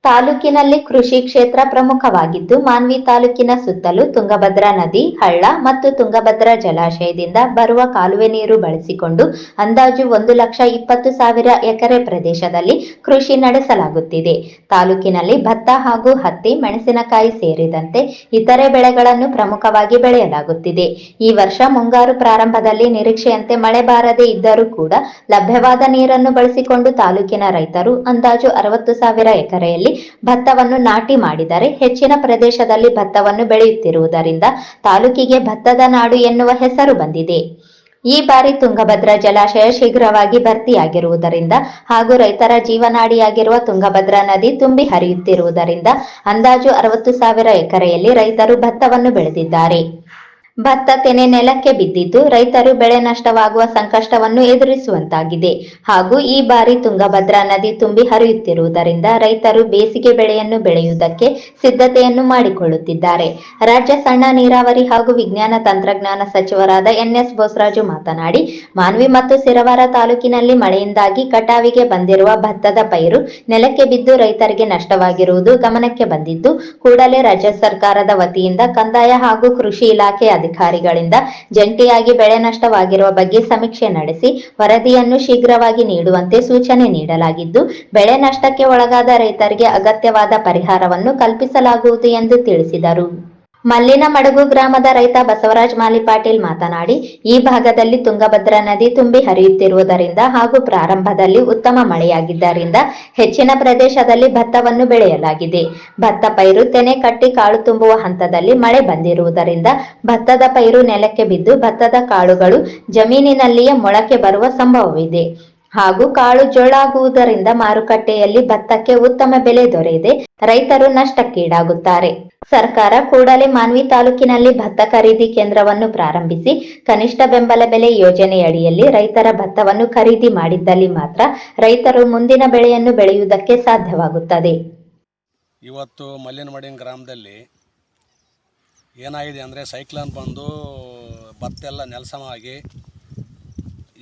ತಾಲೂಕಿನಲ್ಲಿ ಕೃಷಿ ಕ್ಷೇತ್ರ ಪ್ರಮುಖವಾಗಿದ್ದು, ಮಾನ್ವಿ ತಾಲೂಕಿನ ಸುತ್ತಲೂ ತುಂಗಭದ್ರಾ ನದಿ, ಹಳ್ಳ ಮತ್ತು ತುಂಗಭದ್ರಾ ಜಲಾಶಯದಿಂದ ಬರುವ ಕಾಲುವೆ ನೀರು ಬಳಸಿಕೊಂಡು ಅಂದಾಜು 1,20,000 ಎಕರೆ ಪ್ರದೇಶದಲ್ಲಿ ಕೃಷಿ ನಡೆಸಲಾಗುತ್ತಿದೆ. ತಾಲೂಕಿನಲ್ಲಿ ಭತ್ತ ಹಾಗೂ ಹತ್ತಿ, ಮೆಣಸಿನಕಾಯಿ ಸೇರಿದಂತೆ ಇತರೆ ಬೆಳೆಗಳನ್ನು ಪ್ರಮುಖವಾಗಿ ಬೆಳೆಯಲಾಗುತ್ತಿದೆ. ಈ ವರ್ಷ ಮುಂಗಾರು ಪ್ರಾರಂಭದಲ್ಲಿ ನಿರೀಕ್ಷೆಯಂತೆ ಮಳೆ ಬಾರದೇ ಇದ್ದರೂ ಕೂಡ ಲಭ್ಯವಾದ ನೀರನ್ನು ಬಳಸಿಕೊಂಡು ತಾಲೂಕಿನ ರೈತರು ಅಂದಾಜು 60,000 ಎಕರೆಯಲ್ಲಿ ಭತ್ತವನ್ನು ನಾಟಿ ಮಾಡಿದರೆ ಹೆಚ್ಚಿನ ಪ್ರದೇಶದಲ್ಲಿ ಭತ್ತವನ್ನು ಬೆಳೆಯುತ್ತಿರುವುದರಿಂದ ತಾಲೂಕಿಗೆ ಭತ್ತದ ನಾಡು ಎನ್ನುವ ಹೆಸರು ಬಂದಿದೆ. ಈ ಬಾರಿ ತುಂಗಭದ್ರಾ ಜಲಾಶಯ ಶೀಘ್ರವಾಗಿ ಭರ್ತಿಯಾಗಿರುವುದರಿಂದ ಹಾಗೂ ರೈತರ ಜೀವನಾಡಿಯಾಗಿರುವ ತುಂಗಭದ್ರಾ ನದಿ ತುಂಬಿ ಹರಿಯುತ್ತಿರುವುದರಿಂದ ಅಂದಾಜು 60,000 ಎಕರೆಯಲ್ಲಿ ರೈತರು ಭತ್ತವನ್ನು ಬೆಳೆದಿದ್ದಾರೆ. ಭತ್ತ ತೆನೆ ನೆಲಕ್ಕೆ ಬಿದ್ದಿದ್ದು ರೈತರು ಬೆಳೆ ನಷ್ಟವಾಗುವ ಸಂಕಷ್ಟವನ್ನು ಎದುರಿಸುವಂತಾಗಿದೆ. ಹಾಗೂ ಈ ಬಾರಿ ತುಂಗಭದ್ರಾ ನದಿ ತುಂಬಿ ಹರಿಯುತ್ತಿರುವುದರಿಂದ ರೈತರು ಬೇಸಿಗೆ ಬೆಳೆಯನ್ನು ಬೆಳೆಯುವುದಕ್ಕೆ ಸಿದ್ಧತೆಯನ್ನು ಮಾಡಿಕೊಳ್ಳುತ್ತಿದ್ದಾರೆ. ರಾಜ್ಯ ಸಣ್ಣ ನೀರಾವರಿ ಹಾಗೂ ವಿಜ್ಞಾನ ತಂತ್ರಜ್ಞಾನ ಸಚಿವರಾದ NS ಬೋಸರಾಜು ಮಾತನಾಡಿ, ಮಾನ್ವಿ ಮತ್ತು ಸಿರವಾರ ತಾಲೂಕಿನಲ್ಲಿ ಮಳೆಯಿಂದಾಗಿ ಕಟಾವಿಗೆ ಬಂದಿರುವ ಭತ್ತದ ಪೈರು ನೆಲಕ್ಕೆ ಬಿದ್ದು ರೈತರಿಗೆ ನಷ್ಟವಾಗಿರುವುದು ಗಮನಕ್ಕೆ ಬಂದಿದ್ದು, ಕೂಡಲೇ ರಾಜ್ಯ ಸರ್ಕಾರದ ವತಿಯಿಂದ ಕಂದಾಯ ಹಾಗೂ ಕೃಷಿ ಇಲಾಖೆ ಅಧಿಕಾರಿಗಳಿಂದ ಜಂಟಿಯಾಗಿ ಬೆಳೆ ನಷ್ಟವಾಗಿರುವ ಬಗ್ಗೆ ಸಮೀಕ್ಷೆ ನಡೆಸಿ ವರದಿಯನ್ನು ಶೀಘ್ರವಾಗಿ ನೀಡುವಂತೆ ಸೂಚನೆ ನೀಡಲಾಗಿದ್ದು, ಬೆಳೆ ನಷ್ಟಕ್ಕೆ ಒಳಗಾದ ರೈತರಿಗೆ ಅಗತ್ಯವಾದ ಪರಿಹಾರವನ್ನು ಕಲ್ಪಿಸಲಾಗುವುದು ಎಂದು ತಿಳಿಸಿದರು. ಮಲ್ಲಿನಮಡುಗು ಗ್ರಾಮದ ರೈತ ಬಸವರಾಜ್ ಮಾಲಿಪಾಟೀಲ್ ಮಾತನಾಡಿ, ಈ ಭಾಗದಲ್ಲಿ ತುಂಗಭದ್ರಾ ನದಿ ತುಂಬಿ ಹರಿಯುತ್ತಿರುವುದರಿಂದ ಹಾಗೂ ಪ್ರಾರಂಭದಲ್ಲಿ ಉತ್ತಮ ಮಳೆಯಾಗಿದ್ದರಿಂದ ಹೆಚ್ಚಿನ ಪ್ರದೇಶದಲ್ಲಿ ಭತ್ತವನ್ನು ಬೆಳೆಯಲಾಗಿದೆ. ಭತ್ತ ಪೈರು ತೆನೆ ಕಟ್ಟಿ ಕಾಳು ತುಂಬುವ ಹಂತದಲ್ಲಿ ಮಳೆ ಬಂದಿರುವುದರಿಂದ ಭತ್ತದ ಪೈರು ನೆಲಕ್ಕೆ ಬಿದ್ದು ಭತ್ತದ ಕಾಳುಗಳು ಜಮೀನಿನಲ್ಲಿಯೇ ಮೊಳಕೆ ಬರುವ ಸಂಭವವಿದೆ. ಹಾಗೂ ಕಾಳು ಜೋಳಾಗುವುದರಿಂದ ಮಾರುಕಟ್ಟೆಯಲ್ಲಿ ಭತ್ತಕ್ಕೆ ಉತ್ತಮ ಬೆಲೆ ದೊರೆಯದೆ ರೈತರು ನಷ್ಟಕ್ಕೀಡಾಗುತ್ತಾರೆ. ಸರ್ಕಾರ ಕೂಡಲೇ ಮಾನ್ವಿ ತಾಲೂಕಿನಲ್ಲಿ ಭತ್ತ ಖರೀದಿ ಕೇಂದ್ರವನ್ನು ಪ್ರಾರಂಭಿಸಿ ಕನಿಷ್ಠ ಬೆಂಬಲ ಬೆಲೆ ಯೋಜನೆಯಡಿಯಲ್ಲಿ ರೈತರ ಭತ್ತವನ್ನು ಖರೀದಿ ಮಾಡಿದ್ದಲ್ಲಿ ಮಾತ್ರ ರೈತರು ಮುಂದಿನ ಬೆಳೆಯನ್ನು ಬೆಳೆಯುವುದಕ್ಕೆ ಸಾಧ್ಯವಾಗುತ್ತದೆ. ಇವತ್ತು ಮಲ್ಲಿನಮಡುಗು ಗ್ರಾಮದಲ್ಲಿ ಏನಾಗಿದೆ ಅಂದರೆ ಸೈಕ್ಲೋನ್ ಬಂದು ಭತ್ತ ಎಲ್ಲ ನೆಲಸಮಾಗಿ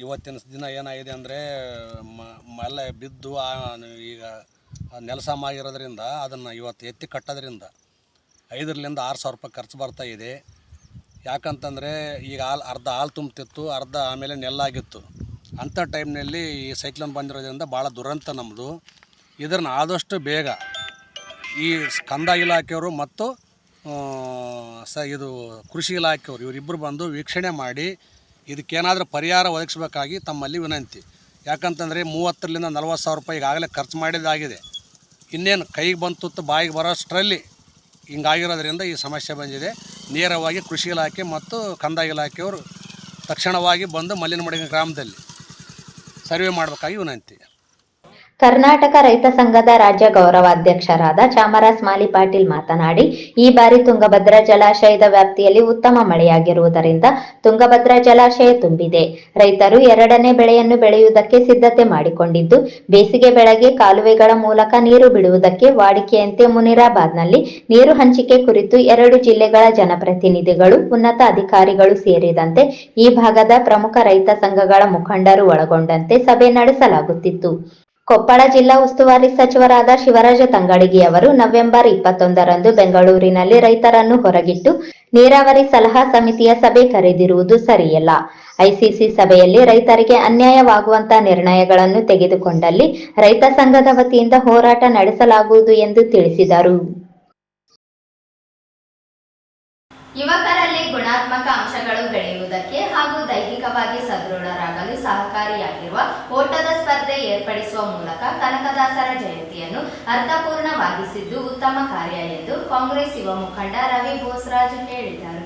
ಇವತ್ತಿನ ದಿನ ಏನಾಗಿದೆ ಅಂದರೆ ಮಳೆ ಬಿದ್ದು ಈಗ ನೆಲಸಮ ಆಗಿರೋದ್ರಿಂದ ಅದನ್ನು ಇವತ್ತು ಎತ್ತಿ ಕಟ್ಟೋದ್ರಿಂದ 5,000 6,000 ರೂಪಾಯಿ ಖರ್ಚು ಬರ್ತಾ ಇದೆ. ಯಾಕಂತಂದರೆ ಈಗ ಅರ್ಧ ಹಾಲು ತುಂಬ್ತಿತ್ತು, ಅರ್ಧ ಆಮೇಲೆ ನೆಲ್ಲಾಗಿತ್ತು. ಅಂಥ ಟೈಮ್ನಲ್ಲಿ ಈ ಸೈಕ್ಲೋನ್ ಬಂದಿರೋದ್ರಿಂದ ಭಾಳ ದುರಂತ ನಮ್ಮದು. ಇದನ್ನು ಆದಷ್ಟು ಬೇಗ ಈ ಕಂದಾಯ ಇಲಾಖೆಯವರು ಮತ್ತು ಇದು ಕೃಷಿ ಇಲಾಖೆಯವರು ಇವರಿಬ್ಬರು ಬಂದು ವೀಕ್ಷಣೆ ಮಾಡಿ ಇದಕ್ಕೇನಾದರೂ ಪರಿಹಾರ ಒದಗಿಸಬೇಕಾಗಿ ತಮ್ಮಲ್ಲಿ ವಿನಂತಿ. ಯಾಕಂತಂದರೆ 30,000 40,000 ರೂಪಾಯಿ ಈಗಾಗಲೇ ಖರ್ಚು ಮಾಡಿದ್ದಾಗಿದೆ. ಇನ್ನೇನು ಕೈಗೆ ಬಂತು ಬಾಯಿಗೆ ಬರೋಷ್ಟರಲ್ಲಿ ಹಿಂಗಾಗಿರೋದ್ರಿಂದ ಈ ಸಮಸ್ಯೆ ಬಂದಿದೆ. ನೇರವಾಗಿ ಕೃಷಿ ಇಲಾಖೆ ಮತ್ತು ಕಂದಾಯ ಇಲಾಖೆಯವರು ತಕ್ಷಣವಾಗಿ ಬಂದು ಮಲ್ಲಿನಮಡುಗು ಗ್ರಾಮದಲ್ಲಿ ಸರ್ವೆ ಮಾಡಬೇಕಾಗಿ ವಿನಂತಿ. ಕರ್ನಾಟಕ ರೈತ ಸಂಘದ ರಾಜ್ಯ ಗೌರವಾಧ್ಯಕ್ಷರಾದ ಚಾಮರಾಜ ಮಾಲಿಪಾಟೀಲ್ ಮಾತನಾಡಿ, ಈ ಬಾರಿ ತುಂಗಭದ್ರಾ ಜಲಾಶಯದ ವ್ಯಾಪ್ತಿಯಲ್ಲಿ ಉತ್ತಮ ಮಳೆಯಾಗಿರುವುದರಿಂದ ತುಂಗಭದ್ರಾ ಜಲಾಶಯ ತುಂಬಿದೆ. ರೈತರು ಎರಡನೇ ಬೆಳೆಯನ್ನು ಬೆಳೆಯುವುದಕ್ಕೆ ಸಿದ್ಧತೆ ಮಾಡಿಕೊಂಡಿದ್ದು, ಬೇಸಿಗೆ ಬೆಳೆಗೆ ಕಾಲುವೆಗಳ ಮೂಲಕ ನೀರು ಬಿಡುವುದಕ್ಕೆ ವಾಡಿಕೆಯಂತೆ ಮುನಿರಾಬಾದ್ನಲ್ಲಿ ನೀರು ಹಂಚಿಕೆ ಕುರಿತು 2 ಜಿಲ್ಲೆಗಳ ಜನಪ್ರತಿನಿಧಿಗಳು, ಉನ್ನತ ಅಧಿಕಾರಿಗಳು ಸೇರಿದಂತೆ ಈ ಭಾಗದ ಪ್ರಮುಖ ರೈತ ಸಂಘಗಳ ಮುಖಂಡರು ಒಳಗೊಂಡಂತೆ ಸಭೆ ನಡೆಸಲಾಗುತ್ತಿತ್ತು. ಕೊಪ್ಪಳ ಜಿಲ್ಲಾ ಉಸ್ತುವಾರಿ ಸಚಿವರಾದ ಶಿವರಾಜ ತಂಗಡಗಿ ಅವರು ನವೆಂಬರ್ 21ರಂದು ಬೆಂಗಳೂರಿನಲ್ಲಿ ರೈತರನ್ನು ಹೊರಗಿಟ್ಟು ನೀರಾವರಿ ಸಲಹಾ ಸಮಿತಿಯ ಸಭೆ ಕರೆದಿರುವುದು ಸರಿಯಲ್ಲ. ಐಸಿಸಿ ಸಭೆಯಲ್ಲಿ ರೈತರಿಗೆ ಅನ್ಯಾಯವಾಗುವಂತ ನಿರ್ಣಯಗಳನ್ನು ತೆಗೆದುಕೊಂಡಲ್ಲಿ ರೈತ ಸಂಘದ ವತಿಯಿಂದ ಹೋರಾಟ ನಡೆಸಲಾಗುವುದು ಎಂದು ತಿಳಿಸಿದರು. ಯುವಕರಲ್ಲಿ ಗುಣಾತ್ಮಕ ಅಂಶಗಳು ಬೆಳೆಯುವುದಕ್ಕೆ ಹಾಗೂ ದೈಹಿಕವಾಗಿ ಸದೃಢರಾಗಲು ಸಹಕಾರಿಯಾಗಿರುವ ಓಟದ ಸ್ಪರ್ಧೆ ಏರ್ಪಡಿಸುವ ಮೂಲಕ ಕನಕದಾಸರ ಜಯಂತಿಯನ್ನು ಅರ್ಥಪೂರ್ಣವಾಗಿಸಿದ್ದು ಉತ್ತಮ ಕಾರ್ಯ ಎಂದು ಕಾಂಗ್ರೆಸ್ ಯುವ ಮುಖಂಡ ರವಿ ಬೋಸರಾಜ್ ಹೇಳಿದರು.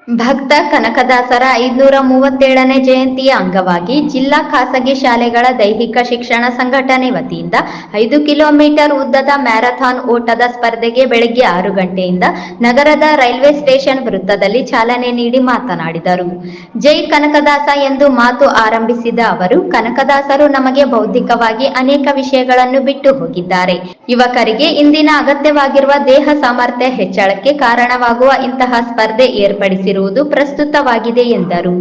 ಭಕ್ತ ಕನಕದಾಸರ 537ನೇ ಜಯಂತಿಯ ಅಂಗವಾಗಿ ಜಿಲ್ಲಾ ಖಾಸಗಿ ಶಾಲೆಗಳ ದೈಹಿಕ ಶಿಕ್ಷಣ ಸಂಘಟನೆ ವತಿಯಿಂದ 5 ಕಿಲೋಮೀಟರ್ ಉದ್ದದ ಮ್ಯಾರಥಾನ್ ಓಟದ ಸ್ಪರ್ಧೆಗೆ ಬೆಳಗ್ಗೆ 6 ಗಂಟೆಯಿಂದ ನಗರದ ರೈಲ್ವೆ ಸ್ಟೇಷನ್ ವೃತ್ತದಲ್ಲಿ ಚಾಲನೆ ನೀಡಿ ಮಾತನಾಡಿದರು. ಜೈ ಕನಕದಾಸ ಎಂದು ಮಾತು ಆರಂಭಿಸಿದ ಅವರು, ಕನಕದಾಸರು ನಮಗೆ ಬೌದ್ಧಿಕವಾಗಿ ಅನೇಕ ವಿಷಯಗಳನ್ನು ಬಿಟ್ಟು ಹೋಗಿದ್ದಾರೆ. ಯುವಕರಿಗೆ ಇಂದಿನ ಅಗತ್ಯವಾಗಿರುವ ದೇಹ ಸಾಮರ್ಥ್ಯ ಹೆಚ್ಚಳಕ್ಕೆ ಕಾರಣವಾಗುವ ಇಂತಹ ಸ್ಪರ್ಧೆ ಏರ್ಪಡಿಸಿರುವುದು ಪ್ರಸ್ತುತವಾಗಿದೆ ಎಂದರು.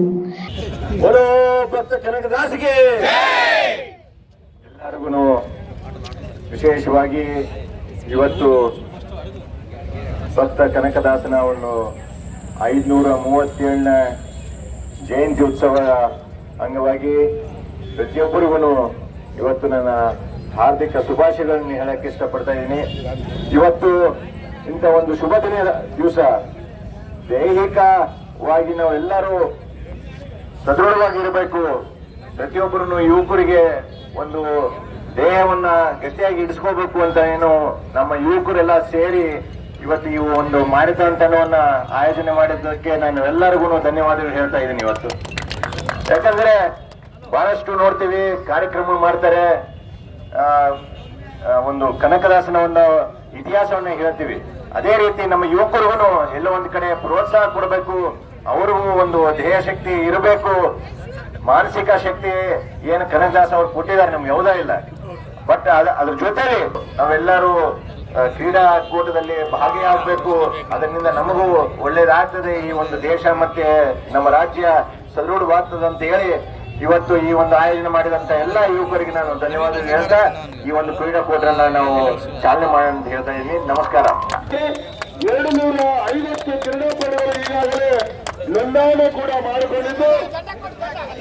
ಎಲ್ಲರಿಗೂ ವಿಶೇಷವಾಗಿ ಇವತ್ತು ಭಕ್ತ ಕನಕದಾಸನ ಒಂದು 537ನೇ ಜಯಂತಿ ಉತ್ಸವದ ಅಂಗವಾಗಿ ಪ್ರತಿಯೊಬ್ಬರಿಗೂ ಇವತ್ತು ನನ್ನ ಹಾರ್ದಿಕ ಶುಭಾಶಯಗಳನ್ನು ಹೇಳಕ್ಕೆ ಇಷ್ಟಪಡ್ತಾ ಇದ್ದೀನಿ. ಇವತ್ತು ಇಂಥ ಒಂದು ಶುಭ ದಿವಸ ದೈಹಿಕವಾಗಿ ನಾವೆಲ್ಲರೂ ಸದೃಢವಾಗಿರಬೇಕು. ಪ್ರತಿಯೊಬ್ಬರು ಯುವಕರಿಗೆ ಒಂದು ದೇಹವನ್ನ ಗಟ್ಟಿಯಾಗಿ ಇಡಿಸ್ಕೋಬೇಕು ಅಂತ ಏನು ನಮ್ಮ ಯುವಕರೆಲ್ಲ ಸೇರಿ ಇವತ್ತು ಈ ಒಂದು ಮ್ಯಾರಥಾನ್ ತಂಡವನ್ನ ಆಯೋಜನೆ ಮಾಡಿದ್ದಕ್ಕೆ ನಾನು ಎಲ್ಲರಿಗೂ ಧನ್ಯವಾದಗಳು ಹೇಳ್ತಾ ಇದ್ದೀನಿ ಇವತ್ತು. ಯಾಕಂದ್ರೆ ಬಹಳಷ್ಟು ನೋಡ್ತೀವಿ, ಕಾರ್ಯಕ್ರಮ ಮಾಡ್ತಾರೆ, ಒಂದು ಕನಕದಾಸನ ಒಂದು ಇತಿಹಾಸವನ್ನ ಹೇಳ್ತೀವಿ. ಅದೇ ರೀತಿ ನಮ್ಮ ಯುವಕರಿಗೂ ಎಲ್ಲ ಒಂದ್ ಕಡೆ ಪ್ರೋತ್ಸಾಹ ಕೊಡಬೇಕು. ಅವ್ರಿಗೂ ಒಂದು ದೇಹ ಶಕ್ತಿ ಇರಬೇಕು, ಮಾನಸಿಕ ಶಕ್ತಿ ಏನು ಕನಕದಾಸ ಅವ್ರು ಕೊಟ್ಟಿದ್ದಾರೆ ನಮ್ಗೆ ಯಾವುದಾ ಇಲ್ಲ. ಬಟ್ ಅದ್ರ ಜೊತೆಲಿ ನಾವೆಲ್ಲರೂ ಕ್ರೀಡಾಕೂಟದಲ್ಲಿ ಭಾಗಿಯಾಗಬೇಕು. ಅದರಿಂದ ನಮಗೂ ಒಳ್ಳೇದಾಗ್ತದೆ, ಈ ಒಂದು ದೇಶ ಮತ್ತೆ ನಮ್ಮ ರಾಜ್ಯ ಸದೃಢವಾಗ್ತದೆ ಅಂತ ಹೇಳಿ ಇವತ್ತು ಈ ಒಂದು ಆಯೋಜನೆ ಮಾಡಿದಂತ ಎಲ್ಲ ಯುವಕರಿಗೆ ನಾನು ಧನ್ಯವಾದ ಹೇಳ್ತಾ ಈ ಒಂದು ಕ್ರೀಡಾಕೂಟನ ನಾವು ಚಾಲನೆ ಮಾಡೋಣ ಅಂತ ಹೇಳ್ತಾ ಇದ್ದೀನಿ. ನಮಸ್ಕಾರ. 250 ಕ್ರೀಡಾಪಟುಗಳು ಈಗಾಗಲೇ ನೋಂದಣಿ ಕೂಡ ಮಾಡಿಕೊಂಡಿದ್ದು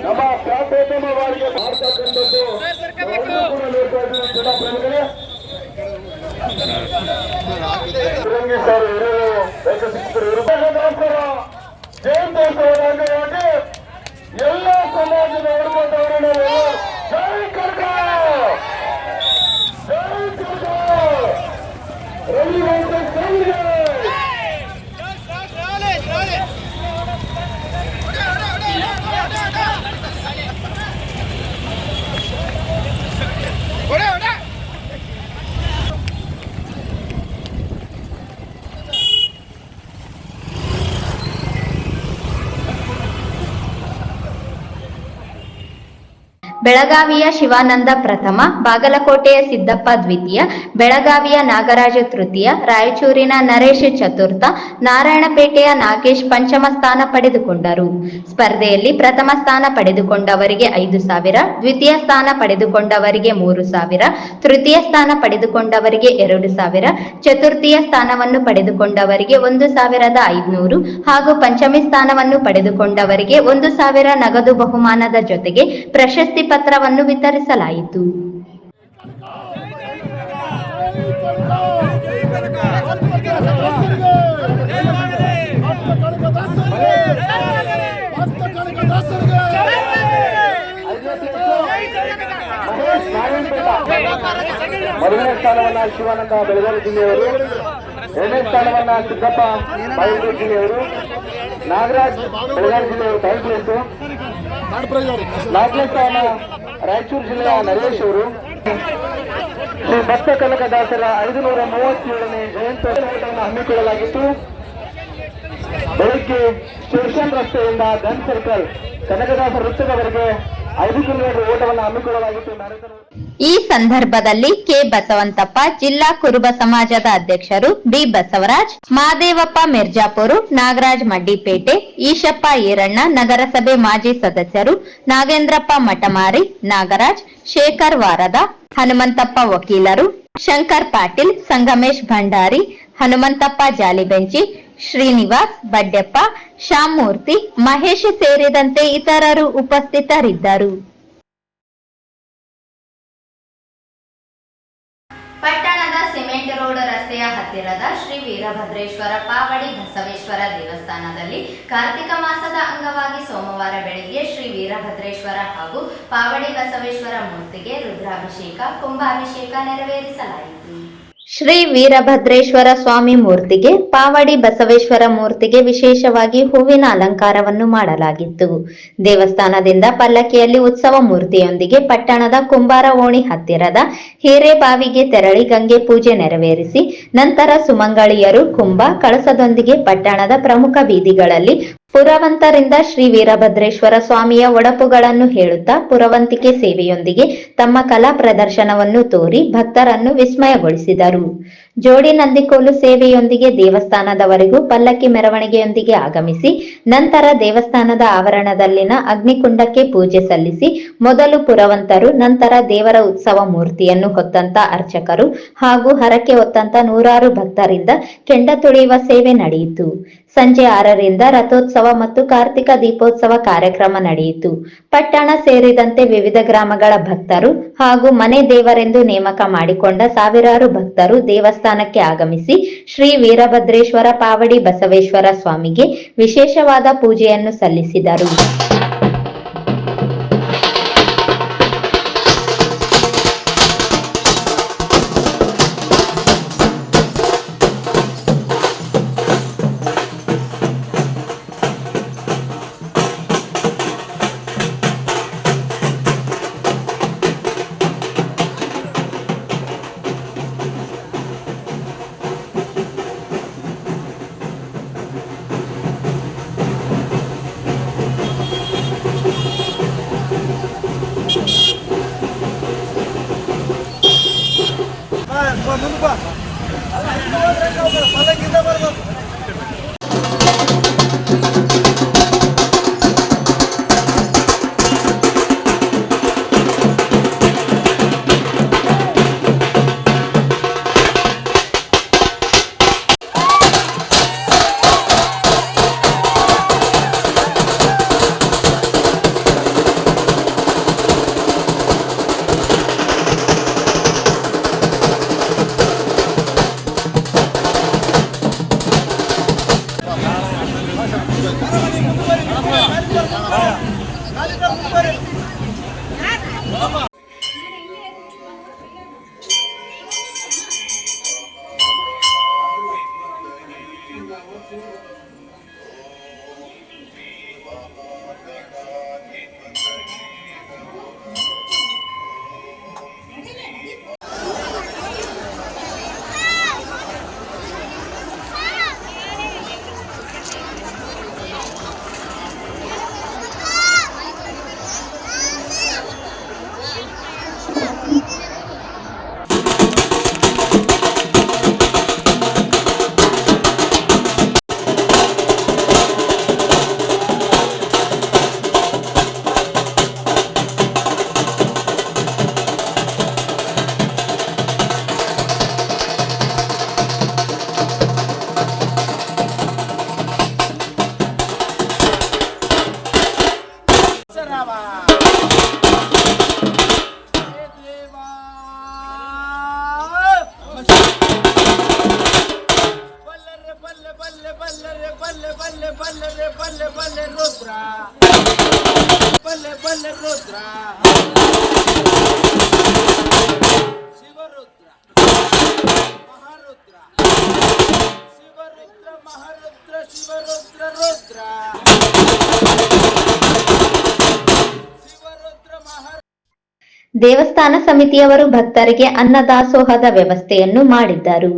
ನಮ್ಮ ಪ್ರಪ್ರಥಮವಾಗಿ ಮಾಡ್ತಕ್ಕಂಥದ್ದು ಕ್ರೀಡಾಪ್ರೇಮಿಗಳೇ ಸರ್ ಜಯಂತ್ಯೋತ್ಸವದ ಅಂಗವಾಗಿ ಎಲ್ಲ ಸಮಾಜದ ವರ್ಗದವರನ್ನು ಜೈ ಕನಕ ಜೈ ಕನಕ ರವಿ ಬೆಳಗಾವಿಯ ಶಿವಾನಂದ ಪ್ರಥಮ, ಬಾಗಲಕೋಟೆಯ ಸಿದ್ದಪ್ಪ ದ್ವಿತೀಯ, ಬೆಳಗಾವಿಯ ನಾಗರಾಜ ತೃತೀಯ, ರಾಯಚೂರಿನ ನರೇಶ್ ಚತುರ್ಥ, ನಾರಾಯಣಪೇಟೆಯ ನಾಗೇಶ್ ಪಂಚಮ ಸ್ಥಾನ ಪಡೆದುಕೊಂಡರು. ಸ್ಪರ್ಧೆಯಲ್ಲಿ ಪ್ರಥಮ ಸ್ಥಾನ ಪಡೆದುಕೊಂಡವರಿಗೆ 5,000, ದ್ವಿತೀಯ ಸ್ಥಾನ ಪಡೆದುಕೊಂಡವರಿಗೆ 3,000, ತೃತೀಯ ಸ್ಥಾನ ಪಡೆದುಕೊಂಡವರಿಗೆ 2,000, ಚತುರ್ಥೀಯ ಸ್ಥಾನವನ್ನು ಪಡೆದುಕೊಂಡವರಿಗೆ 1,500 ಹಾಗೂ ಪಂಚಮಿ ಸ್ಥಾನವನ್ನು ಪಡೆದುಕೊಂಡವರಿಗೆ 1,000 ನಗದು ಬಹುಮಾನದ ಜೊತೆಗೆ ಪ್ರಶಸ್ತಿ ಪತ್ರವನ್ನು ವಿತರಿಸಲಾಯಿತು. ಮೊದಲನೇ ಸ್ಥಾನವನ್ನ ಶಿವಾನಂದ ಬೆಳಗಾವಿ ಜಿಲ್ಲೆಯವರು, ಎರಡನೇ ಸ್ಥಾನವನ್ನ ಸಿದ್ದಪ್ಪ ಬಾಗಲಕೋಟೆ ಜಿಲ್ಲೆಯವರು, ನಾಗರಾಜ್ ಬೆಳಗಾವಿ ಜಿಲ್ಲೆಯವರು ಥರ್ಡ್ ಪ್ಲೇಸು, ನಾಲ್ಕನೇ ಸ್ಥಾನ ರಾಯಚೂರು ಜಿಲ್ಲೆಯ ನರೇಶ್ ಅವರು. ಶ್ರೀ ಭಕ್ತ ಕನಕದಾಸರ 537ನೇ ಜಯಂತ್ಯೋತ್ಸವವನ್ನು ಹಮ್ಮಿಕೊಳ್ಳಲಾಗಿತ್ತು. ಬೆಳಿಗ್ಗೆ ಸ್ಟೇಷನ್ ರಸ್ತೆಯಿಂದ ಗನ್ ಸರ್ಕಲ್ ಕನಕದಾಸ ವೃತ್ತದವರೆಗೆ 5 ಕಿಲೋಮೀಟರ್ ಓಟವನ್ನು ಹಮ್ಮಿಕೊಳ್ಳಲಾಗಿತ್ತು. ಈ ಸಂದರ್ಭದಲ್ಲಿ ಕೆ ಬಸವಂತಪ್ಪ, ಜಿಲ್ಲಾ ಕುರುಬ ಸಮಾಜದ ಅಧ್ಯಕ್ಷರು ಬಿ ಬಸವರಾಜ್, ಮಾದೇವಪ್ಪ ಮಿರ್ಜಾಪುರ, ನಾಗರಾಜ್ ಮಡ್ಡಿಪೇಟೆ, ಈಶಪ್ಪ ಈರಣ್ಣ, ನಗರಸಭೆ ಮಾಜಿ ಸದಸ್ಯರು ನಾಗೇಂದ್ರಪ್ಪ ಮಠಮಾರಿ, ನಾಗರಾಜ್, ಶೇಖರ್ ವಾರದ, ಹನುಮಂತಪ್ಪ ವಕೀಲರು, ಶಂಕರ್ ಪಾಟೀಲ್, ಸಂಗಮೇಶ್ ಭಂಡಾರಿ, ಹನುಮಂತಪ್ಪ ಜಾಲಿಬೆಂಚಿ, ಶ್ರೀನಿವಾಸ್, ಬಡ್ಡೆಪ್ಪ, ಶ್ಯಾಮಮೂರ್ತಿ, ಮಹೇಶ್ ಸೇರಿದಂತೆ ಇತರರು ಉಪಸ್ಥಿತರಿದ್ದರು. ಪಟ್ಟಣದ ಸಿಮೆಂಟ್ ರೋಡ್ ರಸ್ತೆಯ ಹತ್ತಿರದ ಶ್ರೀ ವೀರಭದ್ರೇಶ್ವರ ಪಾವಡಿ ಬಸವೇಶ್ವರ ದೇವಸ್ಥಾನದಲ್ಲಿ ಕಾರ್ತಿಕ ಮಾಸದ ಅಂಗವಾಗಿ ಸೋಮವಾರ ಬೆಳಗ್ಗೆ ಶ್ರೀ ವೀರಭದ್ರೇಶ್ವರ ಹಾಗೂ ಪಾವಡಿ ಬಸವೇಶ್ವರ ಮೂರ್ತಿಗೆ ರುದ್ರಾಭಿಷೇಕ, ಕುಂಭಾಭಿಷೇಕ ನೆರವೇರಿಸಲಾಯಿತು. ಶ್ರೀ ವೀರಭದ್ರೇಶ್ವರ ಸ್ವಾಮಿ ಮೂರ್ತಿಗೆ, ಪಾವಡಿ ಬಸವೇಶ್ವರ ಮೂರ್ತಿಗೆ ವಿಶೇಷವಾಗಿ ಹೂವಿನ ಅಲಂಕಾರವನ್ನು ಮಾಡಲಾಗಿತ್ತು. ದೇವಸ್ಥಾನದಿಂದ ಪಲ್ಲಕ್ಕಿಯಲ್ಲಿ ಉತ್ಸವ ಮೂರ್ತಿಯೊಂದಿಗೆ ಪಟ್ಟಣದ ಕುಂಬಾರ ಓಣಿ ಹತ್ತಿರದ ಹಿರೇಬಾವಿಗೆ ತೆರಳಿ ಗಂಗೆ ಪೂಜೆ ನೆರವೇರಿಸಿ ನಂತರ ಸುಮಂಗಳಿಯರು ಕುಂಭ ಕಳಸದೊಂದಿಗೆ ಪಟ್ಟಣದ ಪ್ರಮುಖ ಬೀದಿಗಳಲ್ಲಿ ಪುರವಂತರಿಂದ ಶ್ರೀ ವೀರಭದ್ರೇಶ್ವರ ಸ್ವಾಮಿಯ ಒಡಪುಗಳನ್ನು ಹೇಳುತ್ತಾ ಪುರವಂತಿಕೆ ಸೇವೆಯೊಂದಿಗೆ ತಮ್ಮ ಕಲಾ ಪ್ರದರ್ಶನವನ್ನು ತೋರಿ ಭಕ್ತರನ್ನು ವಿಸ್ಮಯಗೊಳಿಸಿದರು. ಜೋಡಿ ನಂದಿಕೋಲು ಸೇವೆಯೊಂದಿಗೆ ದೇವಸ್ಥಾನದವರೆಗೂ ಪಲ್ಲಕ್ಕಿ ಮೆರವಣಿಗೆಯೊಂದಿಗೆ ಆಗಮಿಸಿ ನಂತರ ದೇವಸ್ಥಾನದ ಆವರಣದಲ್ಲಿನ ಅಗ್ನಿಕುಂಡಕ್ಕೆ ಪೂಜೆ ಸಲ್ಲಿಸಿ ಮೊದಲು ಪುರವಂತರು, ನಂತರ ದೇವರ ಉತ್ಸವ ಮೂರ್ತಿಯನ್ನು ಹೊತ್ತಂತ ಅರ್ಚಕರು ಹಾಗೂ ಹರಕೆ ಹೊತ್ತಂತ ನೂರಾರು ಭಕ್ತರಿಂದ ಕೆಂಡ ತುಳಿಯುವ ಸೇವೆ ನಡೆಯಿತು. ಸಂಜೆ 6ರಿಂದ ರಥೋತ್ಸವ ಮತ್ತು ಕಾರ್ತಿಕ ದೀಪೋತ್ಸವ ಕಾರ್ಯಕ್ರಮ ನಡೆಯಿತು. ಪಟ್ಟಣ ಸೇರಿದಂತೆ ವಿವಿಧ ಗ್ರಾಮಗಳ ಭಕ್ತರು ಹಾಗೂ ಮನೆ ದೇವರೆಂದು ನೇಮಕ ಮಾಡಿಕೊಂಡ ಸಾವಿರಾರು ಭಕ್ತರು ದೇವಸ್ಥಾನಕ್ಕೆ ಆಗಮಿಸಿ ಶ್ರೀ ವೀರಭದ್ರೇಶ್ವರ ಪಾವಡಿ ಬಸವೇಶ್ವರ ಸ್ವಾಮಿಗೆ ವಿಶೇಷವಾದ ಪೂಜೆಯನ್ನು ಸಲ್ಲಿಸಿದರು. ದೇವಸ್ಥಾನ ಸಮಿತಿಯವರು ಭಕ್ತರಿಗೆ ಅನ್ನದಾಸೋಹದ ವ್ಯವಸ್ಥೆಯನ್ನು ಮಾಡಿದ್ದರು.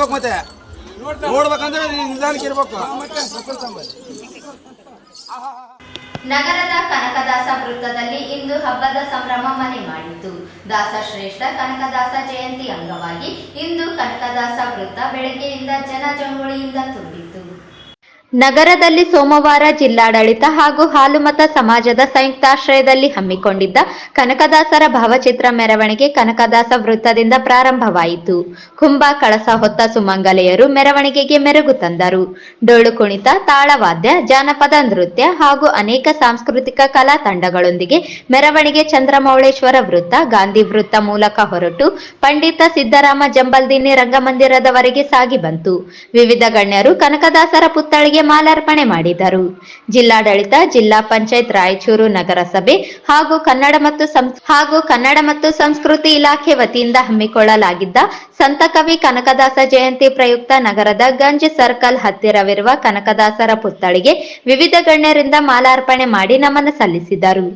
ಇರ್ಬೇಕು, ಮತ್ತೆ ನೋಡ್ಬೇಕಂದ್ರೆ ನಿಧಾನಕ್ಕೆ ಇರ್ಬೇಕು. ನಗರದ ಕನಕದಾಸ ವೃತ್ತದಲ್ಲಿ ಇಂದು ಹಬ್ಬದ ಸಂಭ್ರಮ ಮನೆ ಮಾಡಿತು. ದಾಸಶ್ರೇಷ್ಠ ಕನಕದಾಸ ಜಯಂತಿ ಅಂಗವಾಗಿ ಇಂದು ಕನಕದಾಸ ವೃತ್ತ ಬೆಳಗ್ಗೆಯಿಂದ ಜನಜಂಗುಳಿಯಿಂದ ತುಂಬಿತು. ನಗರದಲ್ಲಿ ಸೋಮವಾರ ಜಿಲ್ಲಾಡಳಿತ ಹಾಗೂ ಹಾಲುಮತ ಸಮಾಜದ ಸಂಯುಕ್ತಾಶ್ರಯದಲ್ಲಿ ಹಮ್ಮಿಕೊಂಡಿದ್ದ ಕನಕದಾಸರ ಭಾವಚಿತ್ರ ಮೆರವಣಿಗೆ ಕನಕದಾಸ ವೃತ್ತದಿಂದ ಪ್ರಾರಂಭವಾಯಿತು. ಕುಂಭ ಕಳಸ ಹೊತ್ತ ಸುಮಂಗಲೆಯರು ಮೆರವಣಿಗೆಗೆ ಮೆರುಗು ತಂದರು. ಡೊಳ್ಳು ಕುಣಿತ, ತಾಳವಾದ್ಯ, ಜಾನಪದ ನೃತ್ಯ ಹಾಗೂ ಅನೇಕ ಸಾಂಸ್ಕೃತಿಕ ಕಲಾ ತಂಡಗಳೊಂದಿಗೆ ಮೆರವಣಿಗೆ ಚಂದ್ರಮೌಳೇಶ್ವರ ವೃತ್ತ, ಗಾಂಧಿ ವೃತ್ತ ಮೂಲಕ ಹೊರಟು ಪಂಡಿತ ಸಿದ್ದರಾಮ ಜಂಬಲ್ದಿನ್ನಿ ರಂಗಮಂದಿರದವರೆಗೆ ಸಾಗಿ ಬಂತು. ವಿವಿಧ ಗಣ್ಯರು ಕನಕದಾಸರ ಪುತ್ಥಳಿಗೆ ಮಾಲಾರ್ಪಣೆ ಮಾಡಿದರು. ಜಿಲ್ಲಾಡಳಿತ, ಜಿಲ್ಲಾ ಪಂಚಾಯತ್ ರಾಯಚೂರು ನಗರಸಭೆ ಹಾಗೂ ಕನ್ನಡ ಮತ್ತು ಸಂಸ್ಕೃತಿ ಇಲಾಖೆ ವತಿಯಿಂದ ಹಮ್ಮಿಕೊಳ್ಳಲಾಗಿದ್ದ ಸಂತಕವಿ ಕನಕದಾಸ ಜಯಂತಿ ಪ್ರಯುಕ್ತ ನಗರದ ಗಂಜ್ ಸರ್ಕಲ್ ಹತ್ತಿರವಿರುವ ಕನಕದಾಸರ ಪುತ್ಥಳಿಗೆ ವಿವಿಧ ಗಣ್ಯರಿಂದ ಮಾಲಾರ್ಪಣೆ ಮಾಡಿ ನಮನ ಸಲ್ಲಿಸಿದರು.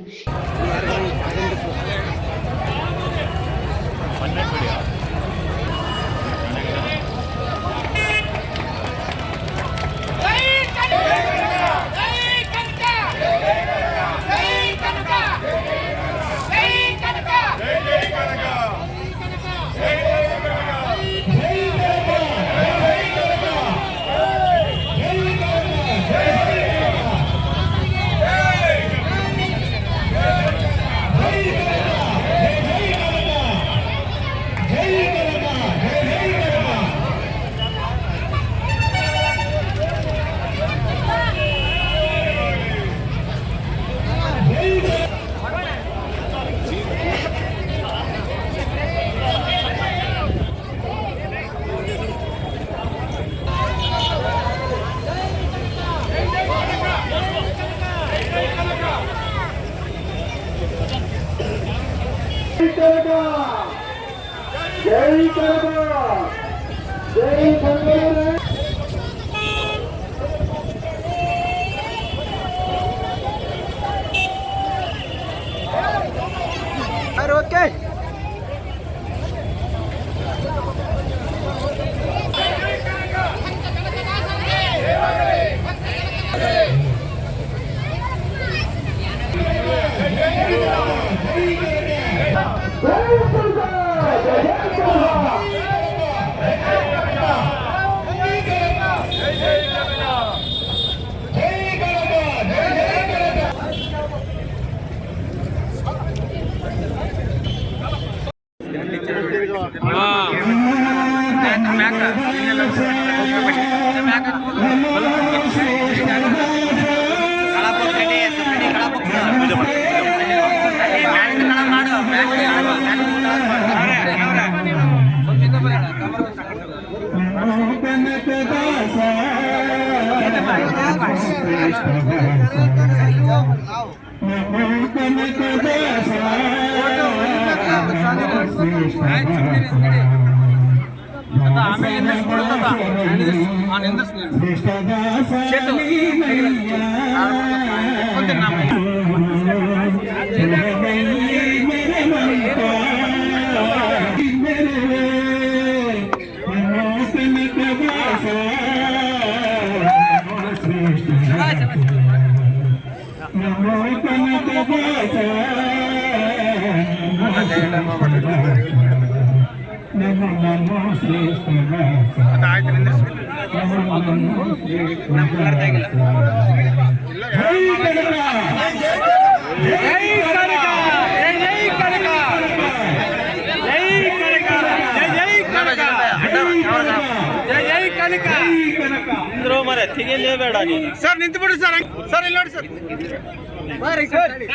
ಸರ್ ನಿಂತು ಬಿಡಿ ಸರ್. ಸರ್ ಇಲ್ಲಿ ನೋಡಿ ಸರ್.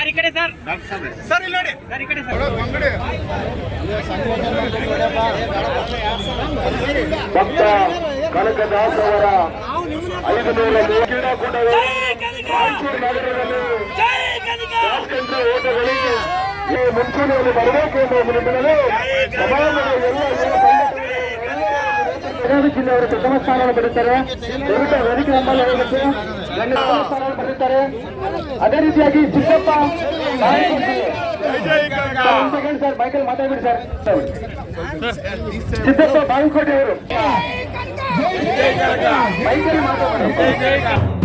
ಈ ಕಡೆ ಸರ್. ಸರ್ ಇಲ್ಲಿ ನೋಡಿ. ಈ ಕಡೆ ಸರ್. ಭಕ್ತ ಕನಕದಾಸ ಅವರ 500 ಕ್ರೀಡಾಕೂಟಗಳು ರಾಯಚೂರು ನಗರದಲ್ಲಿ ಓಟಗಳಿಗೆ ಈ ಮುಂಚೂಣಿಯಲ್ಲಿ ಬರಬೇಕು ಎಂಬ ನಿಟ್ಟಿನಲ್ಲಿ ಸಮಾಜದ ಎಲ್ಲ ಜಿಲ್ಲೆಯವರು ಪ್ರಥಮ ಸ್ಥಾನವನ್ನು ಪಡೆಯುತ್ತಾರೆ. ದೊಡ್ಡ ವೇದಿಕೆ ನಮ್ಮಲ್ಲಿ ಹೋಗುತ್ತೆ, ಸ್ಥಾನವನ್ನು ಪಡೆಯುತ್ತಾರೆ. ಅದೇ ರೀತಿಯಾಗಿ ಸಿದ್ದಪ್ಪ ಸರ್ ಮೈಕಲ್ ಮಾತಾಡ್ಬಿಡಿ ಸರ್. ಸಿದ್ದಪ್ಪ ಬಾಗಲಕೋಟೆ ಅವರು ಮೈಕಲ್ಲಿ ಮಾತಾಡೋದು.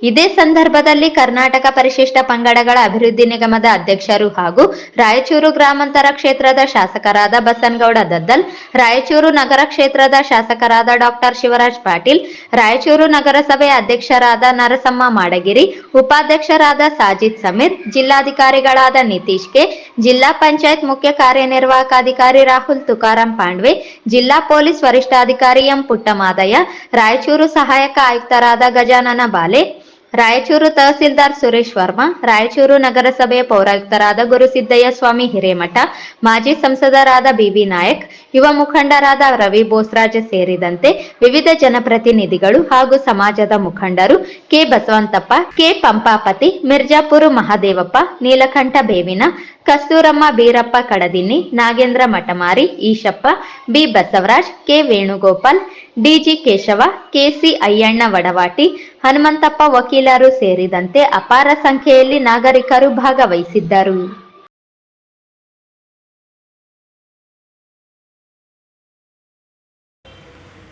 ಇದೇ ಸಂದರ್ಭದಲ್ಲಿ ಕರ್ನಾಟಕ ಪರಿಶಿಷ್ಟ ಪಂಗಡಗಳ ಅಭಿವೃದ್ಧಿ ನಿಗಮದ ಅಧ್ಯಕ್ಷರು ಹಾಗೂ ರಾಯಚೂರು ಗ್ರಾಮಾಂತರ ಕ್ಷೇತ್ರದ ಶಾಸಕರಾದ ಬಸನಗೌಡ ದದ್ದಲ್, ರಾಯಚೂರು ನಗರ ಕ್ಷೇತ್ರದ ಶಾಸಕರಾದ ಡಾಕ್ಟರ್ ಶಿವರಾಜ್ ಪಾಟೀಲ್, ರಾಯಚೂರು ನಗರಸಭೆ ಅಧ್ಯಕ್ಷರಾದ ನರಸಮ್ಮ ಮಾಡಗಿರಿ, ಉಪಾಧ್ಯಕ್ಷರಾದ ಸಾಜಿದ್ ಸಮೀರ್, ಜಿಲ್ಲಾಧಿಕಾರಿಗಳಾದ ನಿತೀಶ್ ಕೆ, ಜಿಲ್ಲಾ ಪಂಚಾಯತ್ ಮುಖ್ಯ ಕಾರ್ಯನಿರ್ವಾಹಕ ಅಧಿಕಾರಿ ರಾಹುಲ್ ತುಕಾರಾಂ ಪಾಂಡ್ವೆ, ಜಿಲ್ಲಾ ಪೊಲೀಸ್ ವರಿಷ್ಠಾಧಿಕಾರಿ ಎಂ ಪುಟ್ಟಮಾದಯ್ಯ, ರಾಯಚೂರು ಸಹಾಯಕ ಆಯುಕ್ತರಾದ ಗಜಾನನ ಬಾಲೆ, ರಾಯಚೂರು ತಹಸೀಲ್ದಾರ್ ಸುರೇಶ್ ವರ್ಮಾ, ರಾಯಚೂರು ನಗರಸಭೆಯ ಪೌರಾಯುಕ್ತರಾದ ಗುರುಸಿದ್ದಯ್ಯ ಸ್ವಾಮಿ ಹಿರೇಮಠ, ಮಾಜಿ ಸಂಸದರಾದ ಬಿಬಿ ನಾಯಕ್, ಯುವ ಮುಖಂಡರಾದ ರವಿ ಬೋಸ್ರಾಜ್ ಸೇರಿದಂತೆ ವಿವಿಧ ಜನಪ್ರತಿನಿಧಿಗಳು ಹಾಗೂ ಸಮಾಜದ ಮುಖಂಡರು K Basavanthappa, K Pampapathi, Mirzapur Mahadevappa, Neelakantha Bevina, Kasturamma Beerappa Kadadinni, Nagendra Mathamari, Eshappa, B Basavaraj, K Venugopal, DG Keshava, KC Ayyanna Vadavati, Hanumanthappa ವಕೀಲರು ಸೇರಿದಂತೆ ಅಪಾರ ಸಂಖ್ಯೆಯಲ್ಲಿ ನಾಗರಿಕರು ಭಾಗವಹಿಸಿದ್ದರು.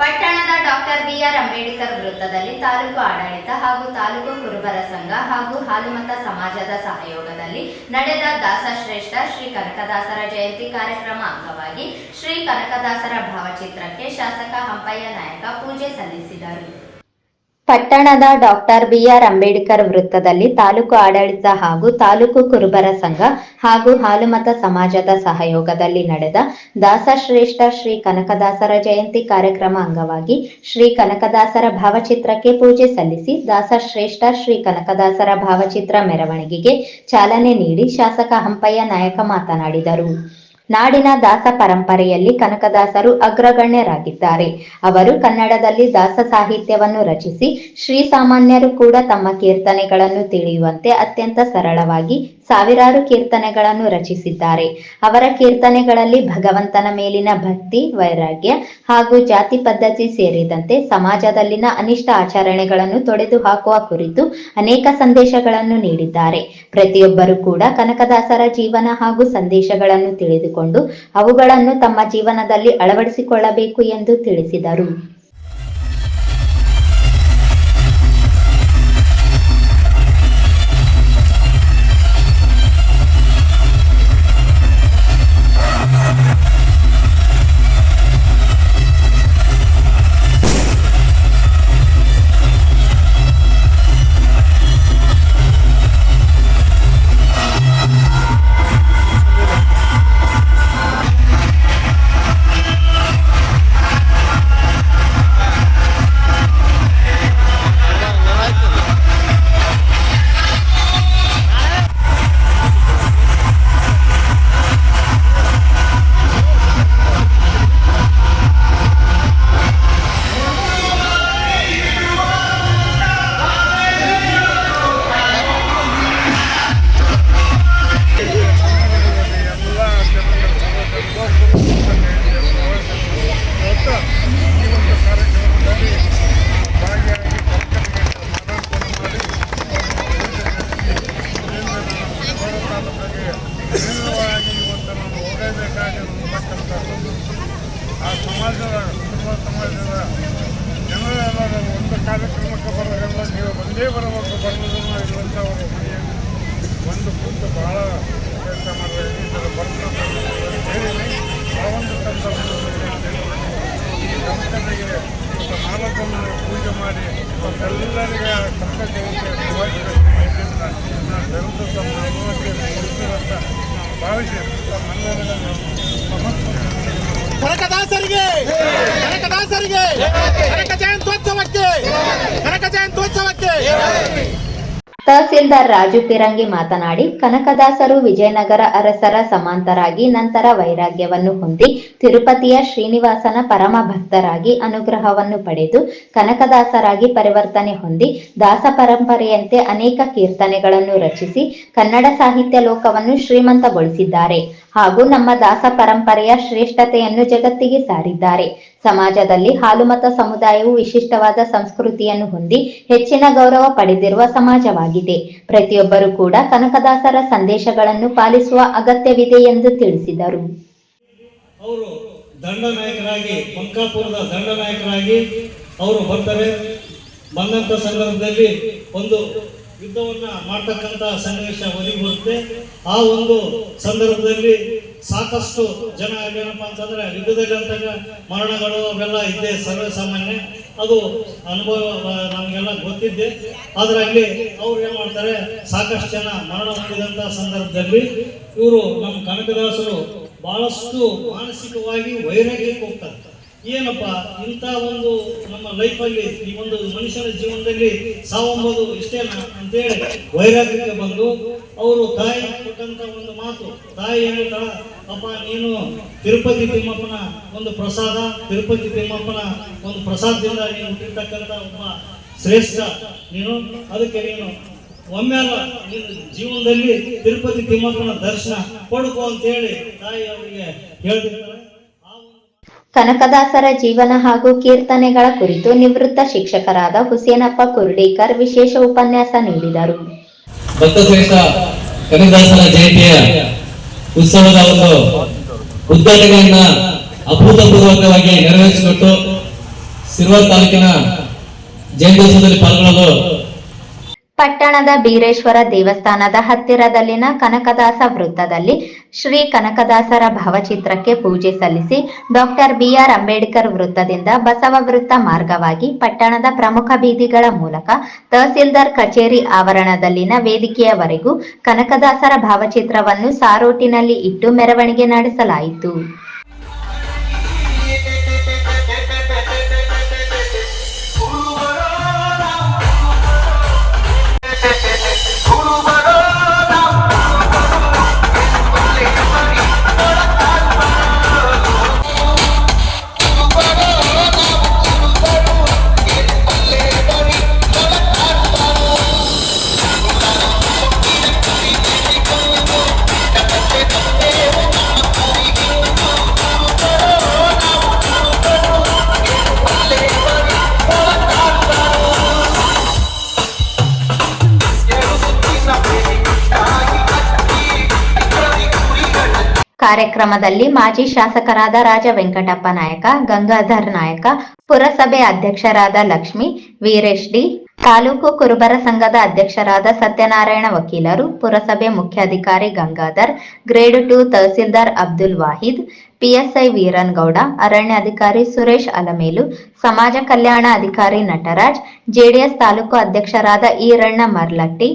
ಪಟ್ಟಣದ ಡಾಕ್ಟರ್ ಬಿಆರ್ ಅಂಬೇಡ್ಕರ್ ವೃತ್ತದಲ್ಲಿ ತಾಲೂಕು ಆಡಳಿತ ಹಾಗೂ ತಾಲೂಕು ಕುರುಬರ ಸಂಘ ಹಾಗೂ ಹಾಲುಮತ ಸಮಾಜದ ಸಹಯೋಗದಲ್ಲಿ ನಡೆದ ದಾಸಶ್ರೇಷ್ಠ ಶ್ರೀ ಕನಕದಾಸರ ಜಯಂತಿ ಕಾರ್ಯಕ್ರಮ ಅಂಗವಾಗಿ ಶ್ರೀ ಕನಕದಾಸರ ಭಾವಚಿತ್ರಕ್ಕೆ ಶಾಸಕ ಹಂಪಯ್ಯ ನಾಯಕ ಪೂಜೆ ಸಲ್ಲಿಸಿದರು. ಪಟ್ಟಣದ ಡಾಕ್ಟರ್ ಬಿಆರ್ ಅಂಬೇಡ್ಕರ್ ವೃತ್ತದಲ್ಲಿ ತಾಲೂಕು ಆಡಳಿತ ಹಾಗೂ ತಾಲೂಕು ಕುರುಬರ ಸಂಘ ಹಾಗೂ ಹಾಲುಮತ ಸಮಾಜದ ಸಹಯೋಗದಲ್ಲಿ ನಡೆದ ದಾಸಶ್ರೇಷ್ಠ ಶ್ರೀ ಕನಕದಾಸರ ಜಯಂತಿ ಕಾರ್ಯಕ್ರಮ ಅಂಗವಾಗಿ ಶ್ರೀ ಕನಕದಾಸರ ಭಾವಚಿತ್ರಕ್ಕೆ ಪೂಜೆ ಸಲ್ಲಿಸಿ ದಾಸಶ್ರೇಷ್ಠ ಶ್ರೀ ಕನಕದಾಸರ ಭಾವಚಿತ್ರ ಮೆರವಣಿಗೆಗೆ ಚಾಲನೆ ನೀಡಿ ಶಾಸಕ ಹಂಪಯ್ಯ ನಾಯಕ ಮಾತನಾಡಿದರು. ನಾಡಿನ ದಾಸ ಪರಂಪರೆಯಲ್ಲಿ ಕನಕದಾಸರು ಅಗ್ರಗಣ್ಯರಾಗಿದ್ದಾರೆ. ಅವರು ಕನ್ನಡದಲ್ಲಿ ದಾಸ ಸಾಹಿತ್ಯವನ್ನು ರಚಿಸಿ ಶ್ರೀಸಾಮಾನ್ಯರು ಕೂಡ ತಮ್ಮ ಕೀರ್ತನೆಗಳನ್ನು ತಿಳಿಯುವಂತೆ ಅತ್ಯಂತ ಸರಳವಾಗಿ ಸಾವಿರಾರು ಕೀರ್ತನೆಗಳನ್ನು ರಚಿಸಿದ್ದಾರೆ. ಅವರ ಕೀರ್ತನೆಗಳಲ್ಲಿ ಭಗವಂತನ ಮೇಲಿನ ಭಕ್ತಿ, ವೈರಾಗ್ಯ ಹಾಗೂ ಜಾತಿ ಪದ್ಧತಿ ಸೇರಿದಂತೆ ಸಮಾಜದಲ್ಲಿನ ಅನಿಷ್ಟ ಆಚರಣೆಗಳನ್ನು ತೊಡೆದು ಹಾಕುವ ಕುರಿತು ಅನೇಕ ಸಂದೇಶಗಳನ್ನು ನೀಡಿದ್ದಾರೆ. ಪ್ರತಿಯೊಬ್ಬರು ಕೂಡ ಕನಕದಾಸರ ಜೀವನ ಹಾಗೂ ಸಂದೇಶಗಳನ್ನು ತಿಳಿದುಕೊಂಡು ಅವುಗಳನ್ನು ತಮ್ಮ ಜೀವನದಲ್ಲಿ ಅಳವಡಿಸಿಕೊಳ್ಳಬೇಕು ಎಂದು ತಿಳಿಸಿದರು. ಕಾರ್ಯಕ್ರಮಕ್ಕೆ ಬರೋದೆಲ್ಲ ನೀವು ಒಂದೇ ಬರಬೇಕು ಬರೋದನ್ನು ಇರುವಂಥವರು ಒಂದು ಕೂತು ಭಾಳ ಕೆಲಸ ಮಾಡಬೇಕು ಹೇಳಿ ಆ ಒಂದು ಸಂದರ್ಭದಲ್ಲಿ ಈ ಸಂಸ್ಥೆಗೆ ನಾಲ್ಕನ್ನು ಪೂಜೆ ಮಾಡಿ ಎಲ್ಲರಿಗೆ ಕಷ್ಟ ಬೆರೆತು ತಮ್ಮ ಅನುಭವಕ್ಕೆ ತಿಳಿಸುವಂತ ಭಾವಿಸಿ ತಮ್ಮೆಲ್ಲರಿಗೂ ಕನಕದಾಸರಿಗೆ ಕನಕದಾಸರಿಗೆ ಕನಕ ಜಯಂತ್ಯೋತ್ಸವಕ್ಕೆ ಕನಕ ಜಯಂತ್ಯೋತ್ಸವಕ್ಕೆ. ತಹಸೀಲ್ದಾರ್ ರಾಜು ಪಿರಂಗಿ ಮಾತನಾಡಿ, ಕನಕದಾಸರು ವಿಜಯನಗರ ಅರಸರ ಸಮಾಂತರಾಗಿ ನಂತರ ವೈರಾಗ್ಯವನ್ನು ಹೊಂದಿ ತಿರುಪತಿಯ ಶ್ರೀನಿವಾಸನ ಪರಮ ಭಕ್ತರಾಗಿ ಅನುಗ್ರಹವನ್ನು ಪಡೆದು ಕನಕದಾಸರಾಗಿ ಪರಿವರ್ತನೆ ಹೊಂದಿ ದಾಸ ಪರಂಪರೆಯಂತೆ ಅನೇಕ ಕೀರ್ತನೆಗಳನ್ನು ರಚಿಸಿ ಕನ್ನಡ ಸಾಹಿತ್ಯ ಲೋಕವನ್ನು ಶ್ರೀಮಂತಗೊಳಿಸಿದ್ದಾರೆ ಹಾಗೂ ನಮ್ಮ ದಾಸ ಪರಂಪರೆಯ ಶ್ರೇಷ್ಠತೆಯನ್ನು ಜಗತ್ತಿಗೆ ಸಾರಿದ್ದಾರೆ. ಸಮಾಜದಲ್ಲಿ ಹಾಲುಮತ ಸಮುದಾಯವು ವಿಶಿಷ್ಟವಾದ ಸಂಸ್ಕೃತಿಯನ್ನು ಹೊಂದಿ ಹೆಚ್ಚಿನ ಗೌರವ ಪಡೆದಿರುವ ಸಮಾಜವಾಗಿದೆ. ಪ್ರತಿಯೊಬ್ಬರೂ ಕೂಡ ಕನಕದಾಸರ ಸಂದೇಶಗಳನ್ನು ಪಾಲಿಸುವ ಅಗತ್ಯವಿದೆ ಎಂದು ತಿಳಿಸಿದರು. ಅವರು ದಂಡನಾಯಕರಾಗಿ ಬಂಕಾಪುರದ ದಂಡನಾಯಕರಾಗಿ ಅವರು ಬರ್ತಾರೆ. ಬಂದಂತ ಸಂದರ್ಭದಲ್ಲಿ ಒಂದು ಯುದ್ಧವನ್ನು ಮಾಡ್ತಕ್ಕಂಥ ಸನ್ನಿವೇಶ ಒದಗಿ ಬರುತ್ತೆ. ಆ ಒಂದು ಸಂದರ್ಭದಲ್ಲಿ ಸಾಕಷ್ಟು ಜನ ಏನಪ್ಪ ಅಂತಂದ್ರೆ ಯುದ್ಧದಲ್ಲಿ ಅಂತಾಗ ಮರಣಗಳು ಅವೆಲ್ಲ ಇದ್ದೇ ಸರ್ವೇ ಸಾಮಾನ್ಯ, ಅದು ಅನುಭವ ನಮಗೆಲ್ಲ ಗೊತ್ತಿದ್ದೆ. ಆದರೆ ಅಲ್ಲಿ ಅವ್ರು ಏನು ಮಾಡ್ತಾರೆ, ಸಾಕಷ್ಟು ಜನ ಮರಣ ಹೊಂದಿದಂಥ ಸಂದರ್ಭದಲ್ಲಿ ಇವರು ನಮ್ಮ ಕನಕದಾಸರು ಬಹಳಷ್ಟು ಮಾನಸಿಕವಾಗಿ ವೈರಾಗ್ಯಕ್ಕೆ ಹೋಗ್ತಾರೆ. ಏನಪ್ಪ ಇಂಥ ಒಂದು ನಮ್ಮ ಲೈಫಲ್ಲಿ ಈ ಒಂದು ಮನುಷ್ಯನ ಜೀವನದಲ್ಲಿ ಸಾವಂಬೋದು ಇಷ್ಟೇನಾ ಅಂತೇಳಿ ವೈರಾಗ್ಯಕ್ಕೆ ಬಂದು ಅವರು ತಾಯಿ ಕೊಟ್ಟಂತ ಒಂದು ಮಾತು, ತಾಯಿ ಹೇಳ್ತಾಳ, ಅಪ್ಪ ನೀನು ತಿರುಪತಿ ತಿಮ್ಮಪ್ಪನ ಒಂದು ಪ್ರಸಾದ, ತಿರುಪತಿ ತಿಮ್ಮಪ್ಪನ ಒಂದು ಪ್ರಸಾದದಿಂದ ನೀನು ಹುಟ್ಟಿರ್ತಕ್ಕಂಥ ಒಬ್ಬ ಶ್ರೇಷ್ಠ ನೀನು, ಅದಕ್ಕೆ ನೀನು ಒಮ್ಮೆ ಅಲ್ಲ ನೀನು ಜೀವನದಲ್ಲಿ ತಿರುಪತಿ ತಿಮ್ಮಪ್ಪನ ದರ್ಶನ ಪಡ್ಕೋ ಅಂತೇಳಿ ತಾಯಿ ಅವರಿಗೆ ಹೇಳ್ತಿರ್ತಾರೆ. ಕನಕದಾಸರ ಜೀವನ ಹಾಗೂ ಕೀರ್ತನೆಗಳ ಕುರಿತು ನಿವೃತ್ತ ಶಿಕ್ಷಕರಾದ ಹುಸೇನಪ್ಪ ಕುರ್ಡೀಕರ್ ವಿಶೇಷ ಉಪನ್ಯಾಸ ನೀಡಿದರು. ಭಕ್ತಶ್ರೇಷ್ಠ ಕನಕದಾಸರ ಜಯಂತಿಯ ಉತ್ಸವದ ಒಂದು ಉದ್ಘಾಟನೆಯನ್ನ ಅಭೂತಪೂರ್ವಕವಾಗಿ ನೆರವೇರಿಸಿಕೊಟ್ಟು ಸಿರುವಾರ್ ತಾಲೂಕಿನ ಜಯಂತ್ಯೋತ್ಸವದಲ್ಲಿ ಪಾಲ್ಗೊಳ್ಳಲು ಪಟ್ಟಣದ ಬೀರೇಶ್ವರ ದೇವಸ್ಥಾನದ ಹತ್ತಿರದಲ್ಲಿನ ಕನಕದಾಸ ವೃತ್ತದಲ್ಲಿ ಶ್ರೀ ಕನಕದಾಸರ ಭಾವಚಿತ್ರಕ್ಕೆ ಪೂಜೆ ಸಲ್ಲಿಸಿ ಡಾಕ್ಟರ್ ಬಿಆರ್ ಅಂಬೇಡ್ಕರ್ ವೃತ್ತದಿಂದ ಬಸವ ವೃತ್ತ ಮಾರ್ಗವಾಗಿ ಪಟ್ಟಣದ ಪ್ರಮುಖ ಬೀದಿಗಳ ಮೂಲಕ ತಹಸೀಲ್ದಾರ್ ಕಚೇರಿ ಆವರಣದಲ್ಲಿನ ವೇದಿಕೆಯವರೆಗೂ ಕನಕದಾಸರ ಭಾವಚಿತ್ರವನ್ನು ಸಾರೋಟಿನಲ್ಲಿ ಇಟ್ಟು ಮೆರವಣಿಗೆ ನಡೆಸಲಾಯಿತು. ಕಾರ್ಯಕ್ರಮದಲ್ಲಿ ಮಾಜಿ ಶಾಸಕರಾದ ರಾಜ ವೆಂಕಟಪ್ಪ ನಾಯಕ, ಗಂಗಾಧರ್ ನಾಯಕ, ಪುರಸಭೆ ಅಧ್ಯಕ್ಷರಾದ ಲಕ್ಷ್ಮಿ, ವೀರೇಶ್ ಡಿ, ತಾಲೂಕು ಕುರುಬರ ಸಂಘದ ಅಧ್ಯಕ್ಷರಾದ ಸತ್ಯನಾರಾಯಣ ವಕೀಲರು, ಪುರಸಭೆ ಮುಖ್ಯಾಧಿಕಾರಿ ಗಂಗಾಧರ್, ಗ್ರೇಡ್ 2 ತಹಸೀಲ್ದಾರ್ ಅಬ್ದುಲ್ ವಾಹಿದ್, ಪಿಎಸ್ಐ ವೀರನ್ಗೌಡ, ಅರಣ್ಯಾಧಿಕಾರಿ ಸುರೇಶ್ ಅಲಮೇಲು, ಸಮಾಜ ಕಲ್ಯಾಣ ಅಧಿಕಾರಿ ನಟರಾಜ್, ಜೆಡಿಎಸ್ ತಾಲೂಕು ಅಧ್ಯಕ್ಷರಾದ ಈರಣ್ಣ ಮರ್ಲಟ್ಟಿ,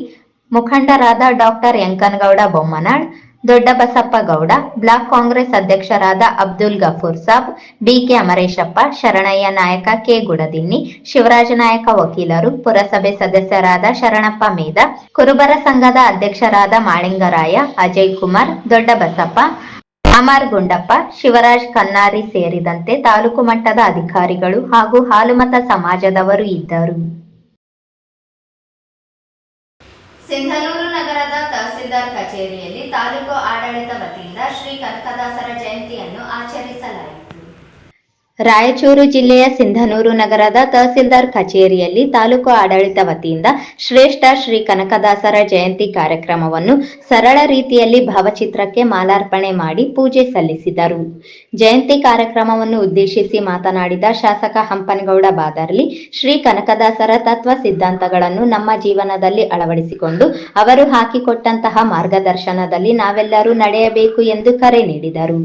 ಮುಖಂಡರಾದ ಡಾಕ್ಟರ್ ಯಂಕನಗೌಡ ಬೊಮ್ಮನಾಳ್, ದೊಡ್ಡ ಬಸಪ್ಪ ಗೌಡ, ಬ್ಲಾಕ್ ಕಾಂಗ್ರೆಸ್ ಅಧ್ಯಕ್ಷರಾದ ಅಬ್ದುಲ್ ಗಫೂರ್ ಸಾಬ್, ಬಿಕೆ ಅಮರೇಶಪ್ಪ, ಶರಣಯ್ಯ ನಾಯಕ, ಕೆ ಗುಡದಿನ್ನಿ, ಶಿವರಾಜ ನಾಯಕ ವಕೀಲರು, ಪುರಸಭೆ ಸದಸ್ಯರಾದ ಶರಣಪ್ಪ ಮೇದ, ಕುರುಬರ ಸಂಘದ ಅಧ್ಯಕ್ಷರಾದ ಮಾಳಿಂಗರಾಯ, ಅಜಯ್ ಕುಮಾರ್, ದೊಡ್ಡ ಬಸಪ್ಪ, ಅಮರ್ ಗುಂಡಪ್ಪ, ಶಿವರಾಜ್ ಕನ್ನಾರಿ ಸೇರಿದಂತೆ ತಾಲೂಕು ಮಟ್ಟದ ಅಧಿಕಾರಿಗಳು ಹಾಗೂ ಹಾಲುಮತ ಸಮಾಜದವರು ಇದ್ದರು. ಸಿಂಧನೂರು ನಗರದ ತಹಸೀಲ್ದಾರ್ ಕಚೇರಿಯಲ್ಲಿ ತಾಲೂಕು ಆಡಳಿತ ವತಿಯಿಂದ ಶ್ರೀ ಕನಕದಾಸರ ಜಯಂತಿಯನ್ನು ಆಚರಿಸಲಾಯಿತು. ರಾಯಚೂರು ಜಿಲ್ಲೆಯ ಸಿಂಧನೂರು ನಗರದ ತಹಸೀಲ್ದಾರ್ ಕಚೇರಿಯಲ್ಲಿ ತಾಲೂಕು ಆಡಳಿತ ವತಿಯಿಂದ ಶ್ರೇಷ್ಠ ಶ್ರೀ ಕನಕದಾಸರ ಜಯಂತಿ ಕಾರ್ಯಕ್ರಮವನ್ನು ಸರಳ ರೀತಿಯಲ್ಲಿ ಭಾವಚಿತ್ರಕ್ಕೆ ಮಾಲಾರ್ಪಣೆ ಮಾಡಿ ಪೂಜೆ ಸಲ್ಲಿಸಿದರು. ಜಯಂತಿ ಕಾರ್ಯಕ್ರಮವನ್ನು ಉದ್ದೇಶಿಸಿ ಮಾತನಾಡಿದ ಶಾಸಕ ಹಂಪನಗೌಡ ಬಾದರ್ಲಿ, ಶ್ರೀ ಕನಕದಾಸರ ತತ್ವ ಸಿದ್ಧಾಂತಗಳನ್ನು ನಮ್ಮ ಜೀವನದಲ್ಲಿ ಅಳವಡಿಸಿಕೊಂಡು ಅವರು ಹಾಕಿಕೊಟ್ಟಂತಹ ಮಾರ್ಗದರ್ಶನದಲ್ಲಿ ನಾವೆಲ್ಲರೂ ನಡೆಯಬೇಕು ಎಂದು ಕರೆ ನೀಡಿದರು.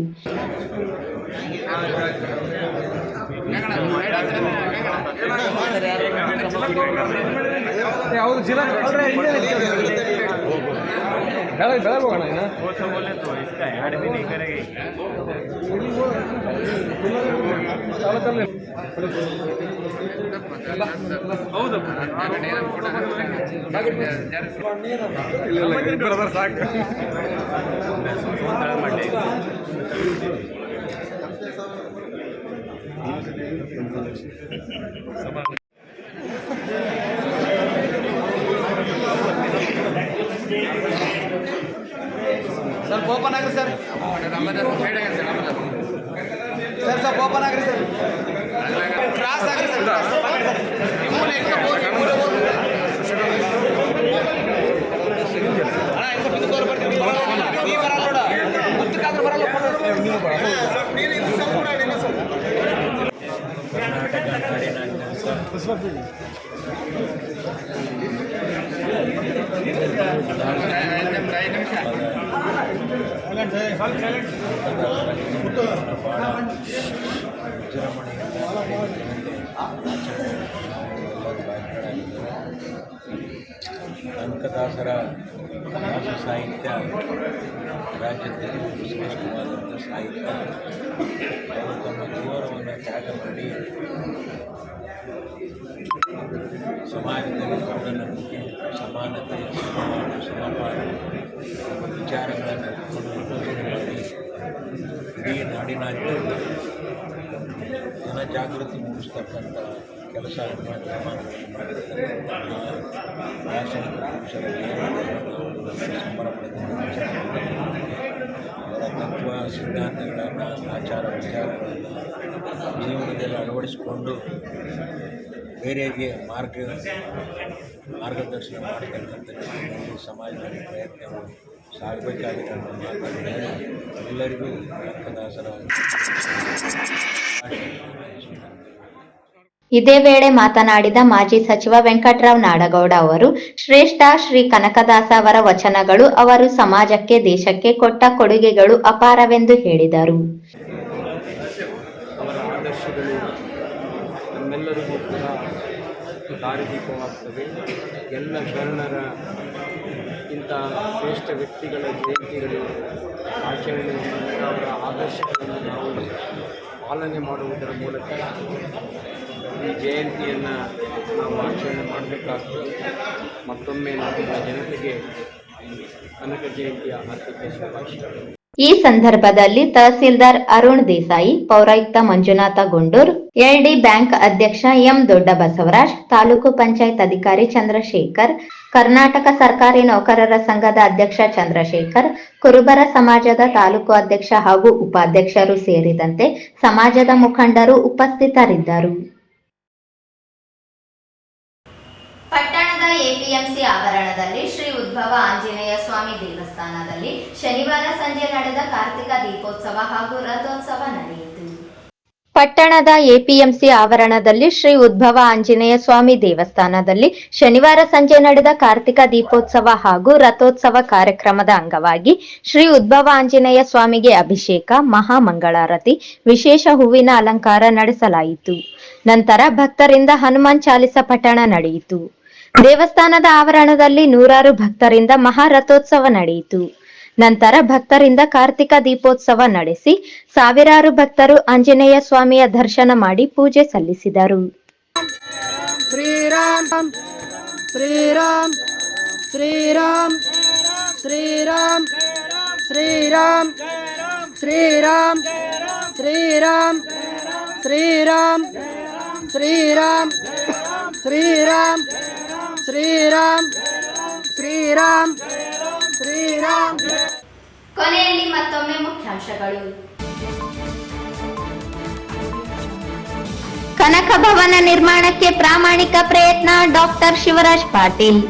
ಸ್ವಲ್ಪ ಓಪನ್ ಆಗ್ರಿ ಸರ್, ಸ್ವಲ್ಪ ಓಪನ್ ಆಗ್ರಿ ಸರ್, ಕ್ರಾಸ್ ಆಗ್ರಿ ಸರ್. ಕನಕದಾಸರ ದಾಸ ಸಾಹಿತ್ಯ ರಾಜ್ಯದಲ್ಲಿ ಶ್ರೇಷ್ಠವಾದಂಥ ಸಾಹಿತ್ಯ. ಅವರು ತಮ್ಮ ಜೀವನವನ್ನು ತ್ಯಾಗ ಮಾಡಿ ಸಮಾಜದಲ್ಲಿ ದೊಡ್ಡ ನಂಬಿಕೆ, ಸಮಾನತೆ, ಸಮಪಾಲ ವಿಚಾರಗಳನ್ನು ಮಾಡಿ ಇಡೀ ನಾಡಿನಾದ್ಯಂತ ಜನಜಾಗೃತಿ ಮೂಡಿಸ್ತಕ್ಕಂಥ ಕೆಲಸವನ್ನು ಮಾಡಿರ್ತಕ್ಕಂಥ ದಾರ್ಶನಿಕ ಪುರುಷರ ಸಂಭ್ರಮದಿಂದ ಅವರ ತತ್ವ ಸಿದ್ಧಾಂತಗಳನ್ನು, ಆಚಾರ ವಿಚಾರಗಳನ್ನು ಜೀವನದಲ್ಲಿ ಅಳವಡಿಸಿಕೊಂಡು ಬೇರೆಯವರಿಗೆ ಮಾರ್ಗದರ್ಶನ ಮಾಡತಕ್ಕಂಥ ಸಮಾಜದಲ್ಲಿ ಪ್ರಯತ್ನಗಳು ಸಾಗಬೇಕಾಗಿದೆ ಅನ್ನೋ ಮಾತನ್ನು ಎಲ್ಲರಿಗೂ ಕನಕದಾಸರ ಇದೇ ವೇಳೆ ಮಾತನಾಡಿದ ಮಾಜಿ ಸಚಿವ ವೆಂಕಟರಾವ್ ನಾಡಗೌಡ ಅವರು, ಶ್ರೇಷ್ಠ ಶ್ರೀ ಕನಕದಾಸ ಅವರ ವಚನಗಳು ಅವರು ಸಮಾಜಕ್ಕೆ, ದೇಶಕ್ಕೆ ಕೊಟ್ಟ ಕೊಡುಗೆಗಳು ಅಪಾರವೆಂದು ಹೇಳಿದರು. ಅವರ ಆದರ್ಶಗಳು ನಮ್ಮೆಲ್ಲರಿಗೂ ಕೂಡ ದಾರಿದೀಪವಾಗ್ತವೆ. ಎಲ್ಲ ಶರಣರ ಇಂಥ ಶ್ರೇಷ್ಠ ವ್ಯಕ್ತಿಗಳ ಜಯಂತಿಗಳು ಆಚರಣೆ ಅವರ ಆದರ್ಶಗಳನ್ನು ನಾವು ಪಾಲನೆ ಮಾಡುವುದರ ಮೂಲಕ ಈ ಜಯಂತಿಯನ್ನು ನಾವು ಆಚರಣೆ ಮಾಡಬೇಕಾಗ್ತದೆ. ಮತ್ತೊಮ್ಮೆ ನಮ್ಮ ಜನತೆಗೆ ಕನಕ ಜಯಂತಿಯ ಹಾರ್ದಿಕ ಶುಭಾಶಯಗಳು. ಈ ಸಂದರ್ಭದಲ್ಲಿ ತಹಸೀಲ್ದಾರ್ ಅರುಣ್ ದೇಸಾಯಿ, ಪೌರಾಯುಕ್ತ ಮಂಜುನಾಥ ಗುಂಡೂರ್, ಎಲ್ಡಿ ಬ್ಯಾಂಕ್ ಅಧ್ಯಕ್ಷ ಎಂ ದೊಡ್ಡ ಬಸವರಾಜ್, ತಾಲೂಕು ಪಂಚಾಯತ್ ಅಧಿಕಾರಿ ಚಂದ್ರಶೇಖರ್, ಕರ್ನಾಟಕ ಸರ್ಕಾರಿ ನೌಕರರ ಸಂಘದ ಅಧ್ಯಕ್ಷ ಚಂದ್ರಶೇಖರ್, ಕುರುಬರ ಸಮಾಜದ ತಾಲೂಕು ಅಧ್ಯಕ್ಷ ಹಾಗೂ ಉಪಾಧ್ಯಕ್ಷರು ಸೇರಿದಂತೆ ಸಮಾಜದ ಮುಖಂಡರು ಉಪಸ್ಥಿತರಿದ್ದರು. ಪಟ್ಟಣದ ಎಪಿಎಂಸಿ ಆವರಣದಲ್ಲಿ ಶ್ರೀ ಉದ್ಭವ ಆಂಜನೇಯ ಸ್ವಾಮಿ ದೇವಸ್ಥಾನದಲ್ಲಿ ಶನಿವಾರ ಸಂಜೆ ನಡೆದ ಕಾರ್ತಿಕ ದೀಪೋತ್ಸವ ಹಾಗೂ ರಥೋತ್ಸವ ನಡೆಯಿತು. ಪಟ್ಟಣದ ಎಪಿಎಂಸಿ ಆವರಣದಲ್ಲಿ ಶ್ರೀ ಉದ್ಭವ ಆಂಜನೇಯ ಸ್ವಾಮಿ ದೇವಸ್ಥಾನದಲ್ಲಿ ಶನಿವಾರ ಸಂಜೆ ನಡೆದ ಕಾರ್ತಿಕ ದೀಪೋತ್ಸವ ಹಾಗೂ ರಥೋತ್ಸವ ಕಾರ್ಯಕ್ರಮದ ಅಂಗವಾಗಿ ಶ್ರೀ ಉದ್ಭವ ಆಂಜನೇಯ ಸ್ವಾಮಿಗೆ ಅಭಿಷೇಕ, ಮಹಾಮಂಗಳಾರತಿ, ವಿಶೇಷ ಹೂವಿನ ಅಲಂಕಾರ ನಡೆಸಲಾಯಿತು. ನಂತರ ಭಕ್ತರಿಂದ ಹನುಮಾನ್ ಚಾಲಿಸ ಪಠಣ ನಡೆಯಿತು. ದೇವಸ್ಥಾನದ ಆವರಣದಲ್ಲಿ ನೂರಾರು ಭಕ್ತರಿಂದ ಮಹಾರಥೋತ್ಸವ ನಡೆಯಿತು. ನಂತರ ಭಕ್ತರಿಂದ ಕಾರ್ತಿಕ ದೀಪೋತ್ಸವ ನಡೆಸಿ ಸಾವಿರಾರು ಭಕ್ತರು ಆಂಜನೇಯ ಸ್ವಾಮಿಯ ದರ್ಶನ ಮಾಡಿ ಪೂಜೆ ಸಲ್ಲಿಸಿದರು. ಶ್ರೀರಾಮ್ ಶ್ರೀರಾಮ್ ಶ್ರೀರಾಮ್ ಶ್ರೀರಾಮ್ ಶ್ರೀರಾಮ್ ಶ್ರೀರಾಮ್ ಶ್ರೀರಾಮ್ ಶ್ರೀರಾಮ್ ಶ್ರೀರಾಮ್ ಶ್ರೀರಾಮ್ ಶ್ರೀರಾಮ್ ಶ್ರೀರಾಮ್ ಶ್ರೀರಾಮ್. ಕೊನೆಯಲ್ಲಿ ಮತ್ತೊಮ್ಮೆ ಮುಖ್ಯಾಂಶಗಳು. ಕನಕ ಭವನ ನಿರ್ಮಾಣಕ್ಕೆ ಪ್ರಾಮಾಣಿಕ ಪ್ರಯತ್ನ, ಡಾಕ್ಟರ್ ಶಿವರಾಜ್ ಪಾಟೀಲ್.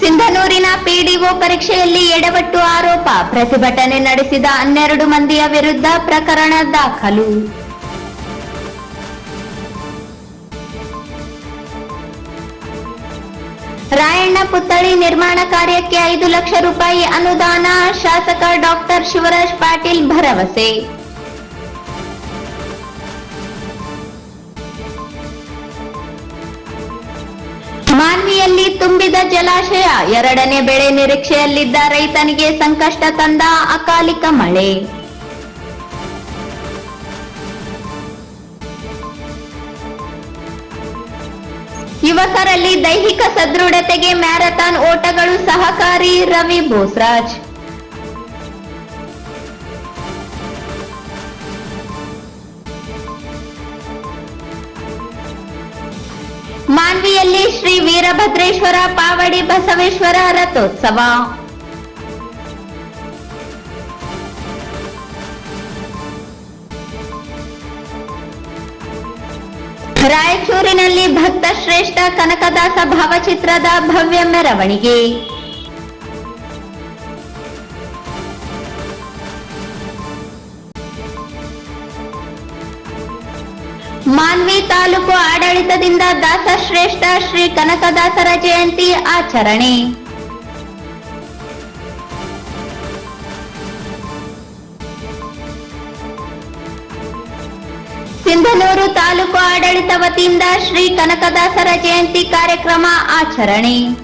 ಸಿಂಧನೂರಿನ ಪಿಡಿಒ ಪರೀಕ್ಷೆಯಲ್ಲಿ ಎಡವಟ್ಟು ಆರೋಪ, ಪ್ರತಿಭಟನೆ ನಡೆಸಿದ 12 ಮಂದಿಯ ವಿರುದ್ಧ ಪ್ರಕರಣ ದಾಖಲು. ರಾಯಣ್ಣ ಪುತ್ಥಳಿ ನಿರ್ಮಾಣ ಕಾರ್ಯಕ್ಕೆ 5 ಲಕ್ಷ ರೂಪಾಯಿ ಅನುದಾನ, ಶಾಸಕ ಡಾಕ್ಟರ್ ಶಿವರಾಜ್ ಪಾಟೀಲ್ ಭರವಸೆ. ಮಾನ್ವಿಯಲ್ಲಿ ತುಂಬಿದ ಜಲಾಶಯ, 2ನೇ ಬೆಳೆ ನಿರೀಕ್ಷೆಯಲ್ಲಿದ್ದ ರೈತನಿಗೆ ಸಂಕಷ್ಟ ತಂದ ಅಕಾಲಿಕ ಮಳೆ. ಯುವಕರಲ್ಲಿ ದೈಹಿಕ ಸದೃಢತೆಗೆ ಮ್ಯಾರಥಾನ್ ಓಟಗಳು ಸಹಕಾರಿ, ರವಿ ಬೋಸ್ರಾಜ್. ಮಾನ್ವಿಯಲ್ಲಿ ಶ್ರೀ ವೀರಭದ್ರೇಶ್ವರ ಪಾವಡಿ ಬಸವೇಶ್ವರ ರಥೋತ್ಸವ. ರಾಯಚೂರಿನಲ್ಲಿ ಭಕ್ತ ಶ್ರೇಷ್ಠ ಕನಕದಾಸ ಭಾವಚಿತ್ರದ ಭವ್ಯ ಮೆರವಣಿಗೆ. ಮಾನ್ವಿ ತಾಲೂಕು ಆಡಳಿತದಿಂದ ದಾಸಶ್ರೇಷ್ಠ ಶ್ರೀ ಕನಕದಾಸರ ಜಯಂತಿ ಆಚರಣೆ. ಸಿಂಧನೂರು ತಾಲೂಕು ಆಡಳಿತ ವತಿಯಿಂದ ಶ್ರೀ ಕನಕದಾಸರ ಜಯಂತಿ ಕಾರ್ಯಕ್ರಮ ಆಚರಣೆ.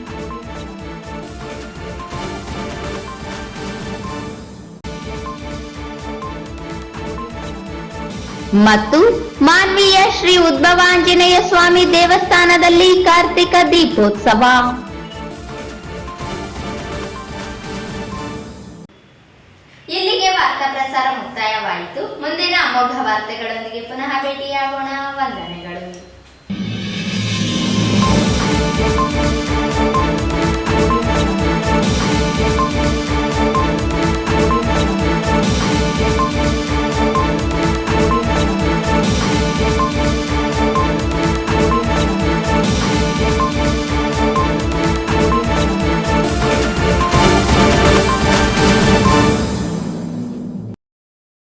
ಮತ್ತು ಮಾನ್ವಿಯ ಶ್ರೀ ಉದ್ಭವಾಂಜನೇಯ ಸ್ವಾಮಿ ದೇವಸ್ಥಾನದಲ್ಲಿ ಕಾರ್ತಿಕ ದೀಪೋತ್ಸವ. ಇಲ್ಲಿಗೆ ವಾರ್ತಾ ಪ್ರಸಾರ ಮುಕ್ತಾಯವಾಯಿತು. ಮುಂದಿನ ಅಮೋಘ ವಾರ್ತೆಗಳೊಂದಿಗೆ ಪುನಃ ಭೇಟಿಯಾಗೋಣ. ವಂದನೆಗಳು.